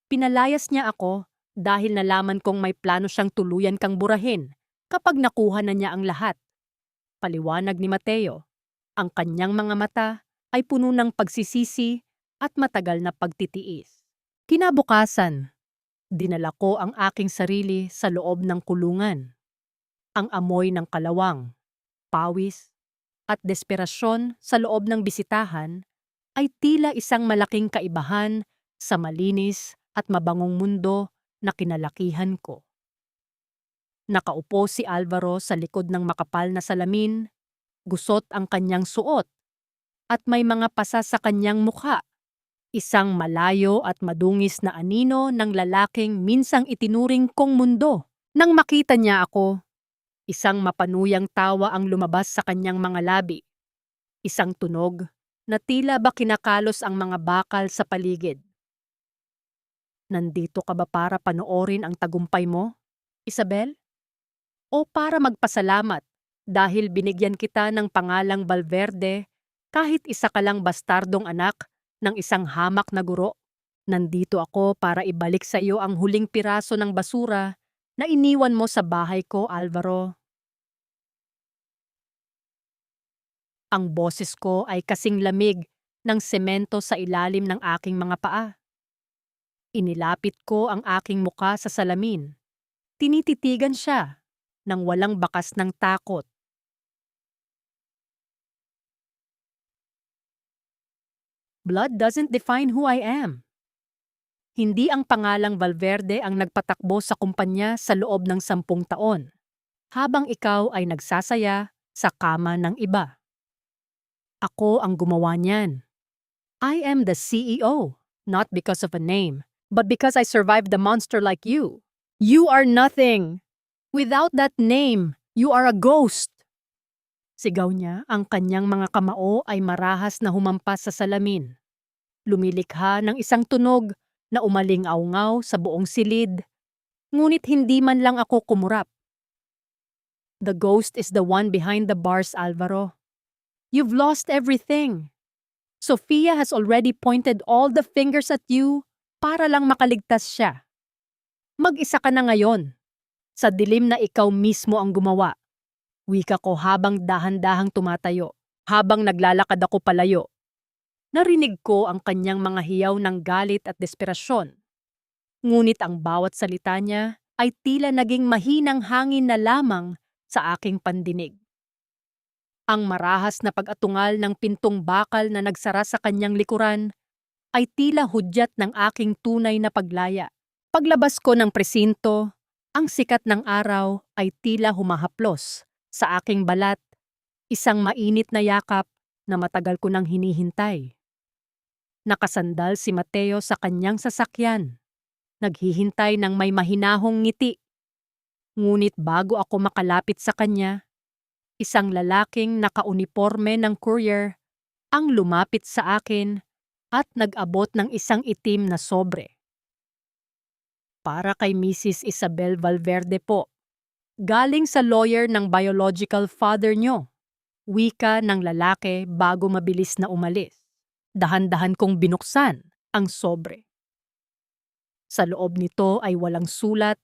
pinalayas niya ako dahil nalaman kong may plano siyang tuluyan kang burahin kapag nakuha na niya ang lahat. Paliwanag ni Mateo, ang kanyang mga mata ay puno ng pagsisisi at matagal na pagtitiis. Kinabukasan, dinala ko ang aking sarili sa loob ng kulungan. Ang amoy ng kalawang, pawis, at desperasyon sa loob ng bisitahan ay tila isang malaking kaibahan sa malinis at mabangong mundo na kinalakihan ko. Nakaupo si Alvaro sa likod ng makapal na salamin, gusot ang kanyang suot, at may mga pasa sa kanyang mukha. Isang malayo at madungis na anino ng lalaking minsang itinuring kong mundo. Nang makita niya ako, isang mapanuyang tawa ang lumabas sa kanyang mga labi. Isang tunog na tila ba kinakalos ang mga bakal sa paligid. Nandito ka ba para panoorin ang tagumpay mo, Isabel? O para magpasalamat dahil binigyan kita ng pangalang Valverde kahit isa ka lang bastardong anak ng isang hamak na guro? Nandito ako para ibalik sa iyo ang huling piraso ng basura na iniwan mo sa bahay ko, Alvaro. Ang boses ko ay kasing lamig ng semento sa ilalim ng aking mga paa. Inilapit ko ang aking muka sa salamin. Tinititigan siya nang walang bakas ng takot. Blood doesn't define who I am. Hindi ang pangalang Valverde ang nagpatakbo sa kumpanya sa loob ng 10 taon, habang ikaw ay nagsasaya sa kama ng iba. Ako ang gumawa niyan. I am the CEO, not because of a name, but because I survived the monster like you. You are nothing. Without that name, you are a ghost. Sigaw niya, ang kanyang mga kamao ay marahas na humampas sa salamin. Lumilikha ng isang tunog na umaling-aungaw sa buong silid, ngunit hindi man lang ako kumurap. The ghost is the one behind the bars, Alvaro. You've lost everything. Sofia has already pointed all the fingers at you para lang makaligtas siya. Mag-isa ka na ngayon, sa dilim na ikaw mismo ang gumawa. Wika ko habang dahan-dahang tumatayo, habang naglalakad ako palayo. Narinig ko ang kanyang mga hiyaw ng galit at desperasyon. Ngunit ang bawat salita niya ay tila naging mahinang hangin na lamang sa aking pandinig. Ang marahas na pag-atungal ng pintong bakal na nagsara sa kanyang likuran ay tila hudyat ng aking tunay na paglaya. Paglabas ko ng presinto, ang sikat ng araw ay tila humahaplos sa aking balat, isang mainit na yakap na matagal ko nang hinihintay. Nakasandal si Mateo sa kanyang sasakyan, naghihintay ng may mahinahong ngiti. Ngunit bago ako makalapit sa kanya, isang lalaking nakauniporme ng courier ang lumapit sa akin at nag-abot ng isang itim na sobre. Para kay Mrs. Isabel Valverde po. Galing sa lawyer ng biological father nyo. Wika ng lalaki bago mabilis na umalis. Dahan-dahan kong binuksan ang sobre. Sa loob nito ay walang sulat,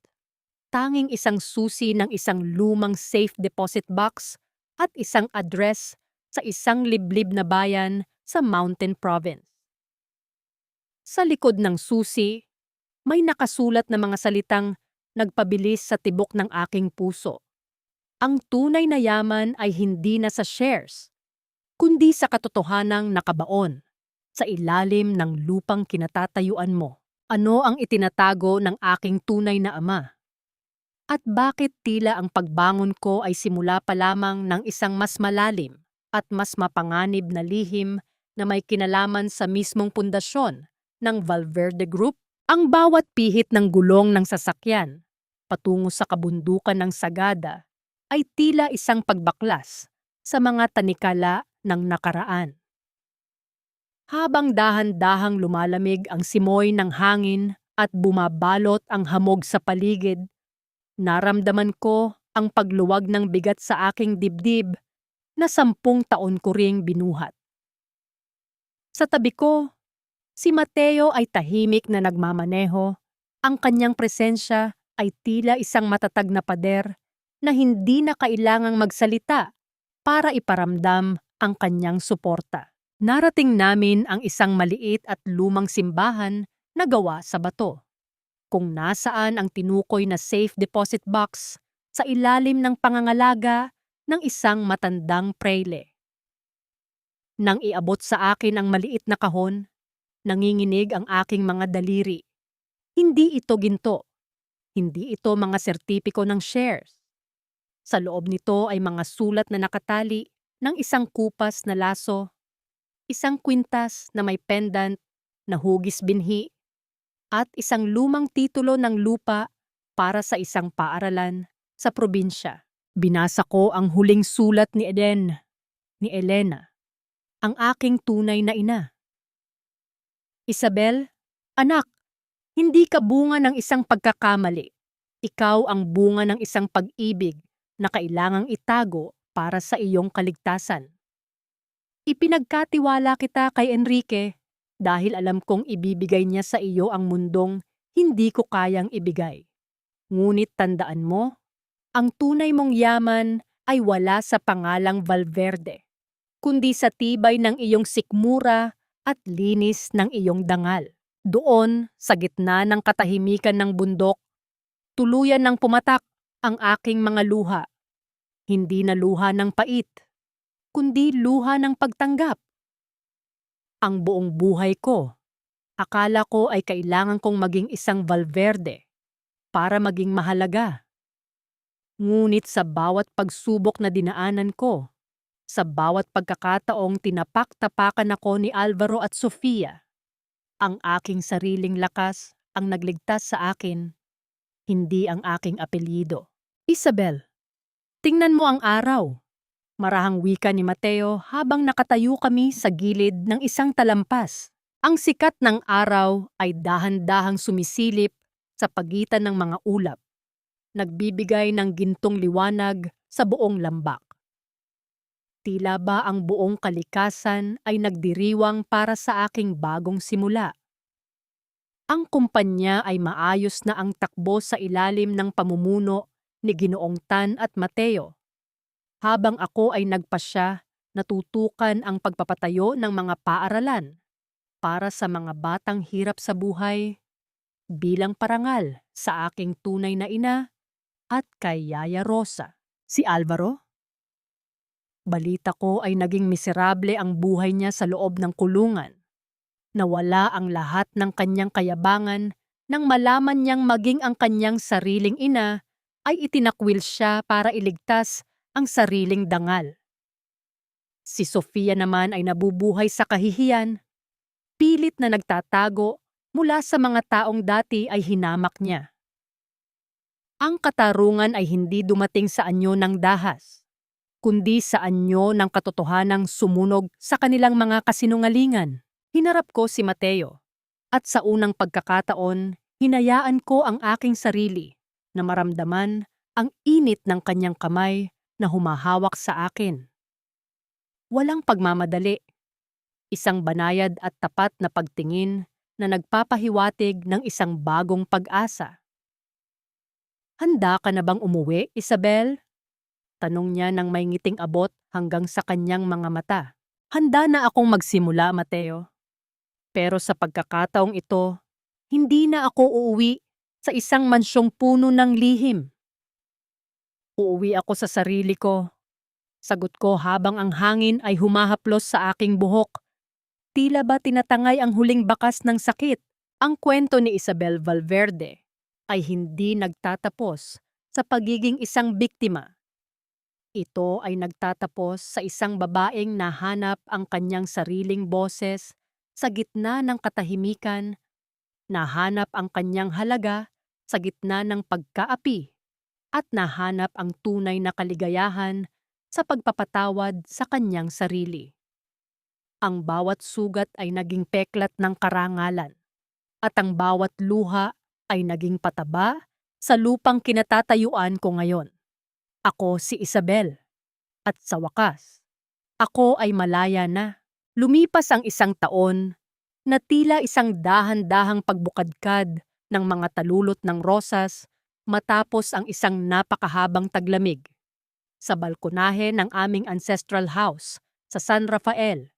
tanging isang susi ng isang lumang safe deposit box at isang address sa isang liblib na bayan sa Mountain Province. Sa likod ng susi, may nakasulat na mga salitang nagpabilis sa tibok ng aking puso. Ang tunay na yaman ay hindi na sa shares, kundi sa katotohanang nakabaon sa ilalim ng lupang kinatatayuan mo. Ano ang itinatago ng aking tunay na ama? At bakit tila ang pagbangon ko ay simula pa lamang ng isang mas malalim at mas mapanganib na lihim na may kinalaman sa mismong pundasyon ng Valverde Group? Ang bawat pihit ng gulong ng sasakyan patungo sa kabundukan ng Sagada ay tila isang pagbaklas sa mga tanikala ng nakaraan. Habang dahan-dahang lumalamig ang simoy ng hangin at bumabalot ang hamog sa paligid, naramdaman ko ang pagluwag ng bigat sa aking dibdib na 10 taon ko ring binuhat. Sa tabi ko, si Mateo ay tahimik na nagmamaneho. Ang kanyang presensya ay tila isang matatag na pader na hindi na kailangang magsalita para iparamdam ang kanyang suporta. Narating namin ang isang maliit at lumang simbahan na gawa sa bato, kung nasaan ang tinukoy na safe deposit box sa ilalim ng pangangalaga ng isang matandang preyle. Nang iabot sa akin ang maliit na kahon, Nanginginig ang aking mga daliri. Hindi ito ginto. Hindi ito mga sertipiko ng shares. Sa loob nito ay mga sulat na nakatali ng isang kupas na laso, isang kwintas na may pendant na hugis binhi, at isang lumang titulo ng lupa para sa isang paaralan sa probinsya. Binasa ko ang huling sulat ni Elena, ang aking tunay na ina. Isabel, anak, hindi ka bunga ng isang pagkakamali. Ikaw ang bunga ng isang pag-ibig na kailangang itago para sa iyong kaligtasan. Ipinagkatiwala kita kay Enrique dahil alam kong ibibigay niya sa iyo ang mundong hindi ko kayang ibigay. Ngunit tandaan mo, ang tunay mong yaman ay wala sa pangalang Valverde, kundi sa tibay ng iyong sikmura at linis ng iyong dangal. Doon, sa gitna ng katahimikan ng bundok, tuluyan ng pumatak ang aking mga luha. Hindi na luha ng pait, kundi luha ng pagtanggap. Ang buong buhay ko, akala ko ay kailangan kong maging isang Valverde para maging mahalaga. Ngunit sa bawat pagsubok na dinaanan ko, sa bawat pagkakataong tinapak-tapakan ako ni Alvaro at Sofia, ang aking sariling lakas ang nagligtas sa akin, hindi ang aking apelyido. Isabel, tingnan mo ang araw. Marahang wika ni Mateo habang nakatayo kami sa gilid ng isang talampas. Ang sikat ng araw ay dahan-dahang sumisilip sa pagitan ng mga ulap, nagbibigay ng gintong liwanag sa buong lambak. Tila ba ang buong kalikasan ay nagdiriwang para sa aking bagong simula. Ang kumpanya ay maayos na ang takbo sa ilalim ng pamumuno ni Ginoong Tan at Mateo. Habang ako ay nagpasya, natutukan ang pagpapatayo ng mga paaralan para sa mga batang hirap sa buhay bilang parangal sa aking tunay na ina at kay Yaya Rosa. Si Alvaro? Balita ko ay naging miserable ang buhay niya sa loob ng kulungan. Nawala ang lahat ng kanyang kayabangan nang malaman niyang maging ang kanyang sariling ina ay itinakwil siya para iligtas ang sariling dangal. Si Sofia naman ay nabubuhay sa kahihiyan, pilit na nagtatago mula sa mga taong dati ay hinamak niya. Ang katarungan ay hindi dumating sa anyo ng dahas, kundi sa anyo ng katotohanang sumunog sa kanilang mga kasinungalingan. Hinarap ko si Mateo, at sa unang pagkakataon, hinayaan ko ang aking sarili na maramdaman ang init ng kanyang kamay na humahawak sa akin. Walang pagmamadali, isang banayad at tapat na pagtingin na nagpapahiwatig ng isang bagong pag-asa. Handa ka na bang umuwi, Isabel? Tanong niya nang may ngiting abot hanggang sa kanyang mga mata. Handa na akong magsimula, Mateo. Pero sa pagkakataong ito, hindi na ako uuwi sa isang mansyong puno ng lihim. Uuwi ako sa sarili ko. Sagot ko habang ang hangin ay humahaplos sa aking buhok. Tila ba tinatangay ang huling bakas ng sakit? Ang kwento ni Isabel Valverde ay hindi nagtatapos sa pagiging isang biktima. Ito ay nagtatapos sa isang babaeng nahanap ang kanyang sariling boses sa gitna ng katahimikan, nahanap ang kanyang halaga sa gitna ng pagkaapi, at nahanap ang tunay na kaligayahan sa pagpapatawad sa kanyang sarili. Ang bawat sugat ay naging peklat ng karangalan, at ang bawat luha ay naging pataba sa lupang kinatatayuan ko ngayon. Ako si Isabel, at sa wakas, ako ay malaya na. Lumipas ang isang taon na tila isang dahan-dahang pagbukadkad ng mga talulot ng rosas matapos ang isang napakahabang taglamig. Sa balkonahe ng aming ancestral house sa San Rafael,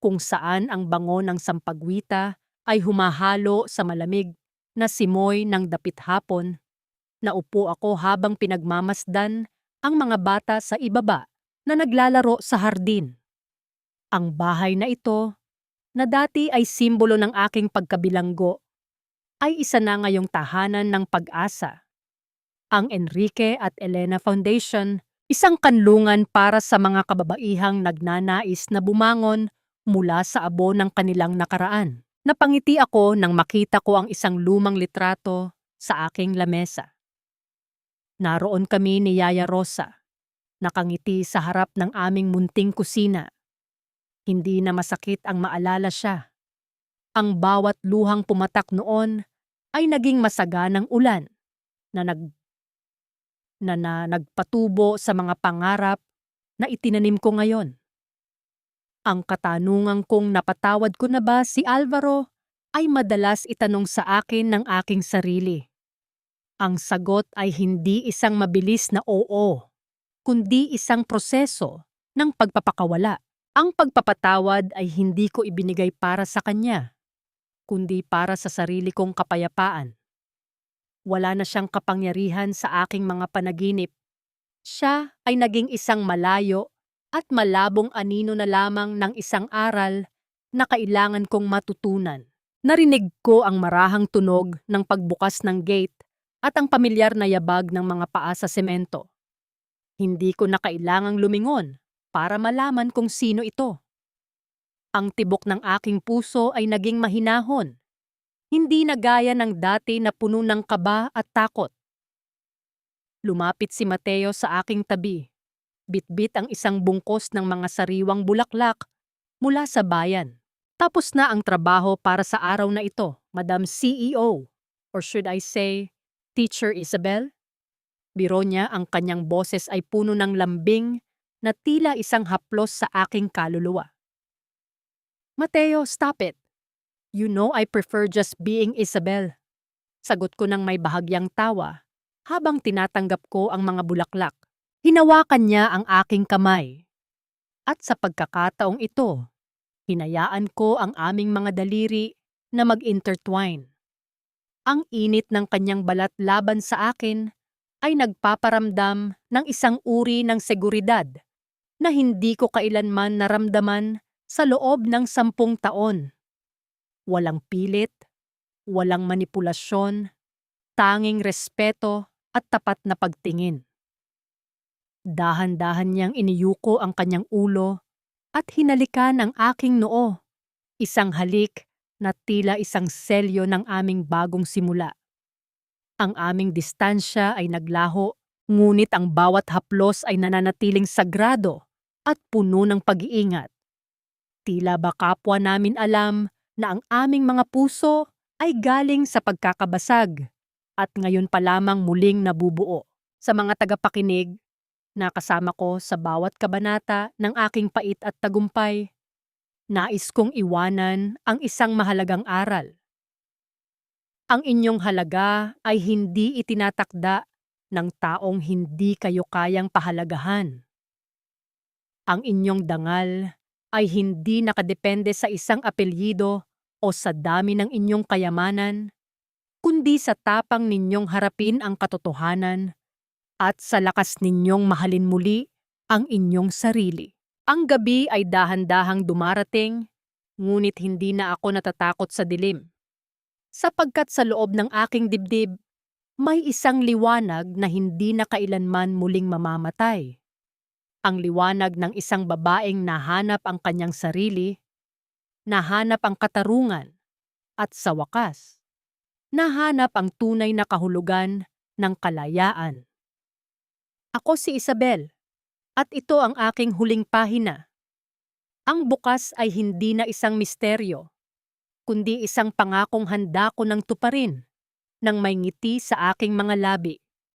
kung saan ang bango ng sampagwita ay humahalo sa malamig na simoy ng dapit hapon, naupo ako habang pinagmamasdan ang mga bata sa ibaba na naglalaro sa hardin. Ang bahay na ito, na dati ay simbolo ng aking pagkabilanggo, ay isa na ngayong tahanan ng pag-asa. Ang Enrique at Elena Foundation, isang kanlungan para sa mga kababaihang nagnanais na bumangon mula sa abo ng kanilang nakaraan. Napangiti ako nang makita ko ang isang lumang litrato sa aking lamesa. Naroon kami ni Yaya Rosa, nakangiti sa harap ng aming munting kusina. Hindi na masakit ang maalala siya. Ang bawat luhang pumatak noon ay naging masaganang ulan na nagpatubo sa mga pangarap na itinanim ko ngayon. Ang katanungan kung napatawad ko na ba si Alvaro ay madalas itanong sa akin ng aking sarili. Ang sagot ay hindi isang mabilis na oo, kundi isang proseso ng pagpapakawala. Ang pagpapatawad ay hindi ko ibinigay para sa kanya, kundi para sa sarili kong kapayapaan. Wala na siyang kapangyarihan sa aking mga panaginip. Siya ay naging isang malayo at malabong anino na lamang ng isang aral na kailangan kong matutunan. Narinig ko ang marahang tunog ng pagbukas ng gate at ang pamilyar na yabag ng mga paa sa semento. Hindi ko na kailangang lumingon para malaman kung sino ito. Ang tibok ng aking puso ay naging mahinahon. Hindi na gaya ng dati na puno ng kaba at takot. Lumapit si Mateo sa aking tabi. Bitbit ang isang bungkos ng mga sariwang bulaklak mula sa bayan. Tapos na ang trabaho para sa araw na ito, Madam CEO. Or should I say, Teacher Isabel? Biro niya, ang kanyang boses ay puno ng lambing na tila isang haplos sa aking kaluluwa. Mateo, stop it. You know I prefer just being Isabel. Sagot ko ng may bahagyang tawa habang tinatanggap ko ang mga bulaklak. Hinawakan niya ang aking kamay. At sa pagkakataong ito, hinayaan ko ang aming mga daliri na mag-intertwine. Ang init ng kanyang balat laban sa akin ay nagpaparamdam ng isang uri ng seguridad na hindi ko kailanman naramdaman sa loob ng 10 taon. Walang pilit, walang manipulasyon, tanging respeto at tapat na pagtingin. Dahan-dahan niyang iniyuko ang kanyang ulo at hinalikan ang aking noo, isang halik na tila isang selyo ng aming bagong simula. Ang aming distansya ay naglaho, ngunit ang bawat haplos ay nananatiling sagrado at puno ng pag-iingat. Tila ba kapwa namin alam na ang aming mga puso ay galing sa pagkakabasag at ngayon pa lamang muling nabubuo. Sa mga tagapakinig, nakasama ko sa bawat kabanata ng aking pait at tagumpay, nais kong iwanan ang isang mahalagang aral. Ang inyong halaga ay hindi itinatakda ng taong hindi kayo kayang pahalagahan. Ang inyong dangal ay hindi nakadepende sa isang apelyido o sa dami ng inyong kayamanan, kundi sa tapang ninyong harapin ang katotohanan at sa lakas ninyong mahalin muli ang inyong sarili. Ang gabi ay dahan-dahang dumarating, ngunit hindi na ako natatakot sa dilim. Sapagkat sa loob ng aking dibdib, may isang liwanag na hindi na kailanman muling mamamatay. Ang liwanag ng isang babaeng nahanap ang kanyang sarili, nahanap ang katarungan, at sa wakas, nahanap ang tunay na kahulugan ng kalayaan. Ako si Isabel, at ito ang aking huling pahina. Ang bukas ay hindi na isang misteryo, kundi isang pangakong handa ko ng tuparin nang may ngiti sa aking mga labi.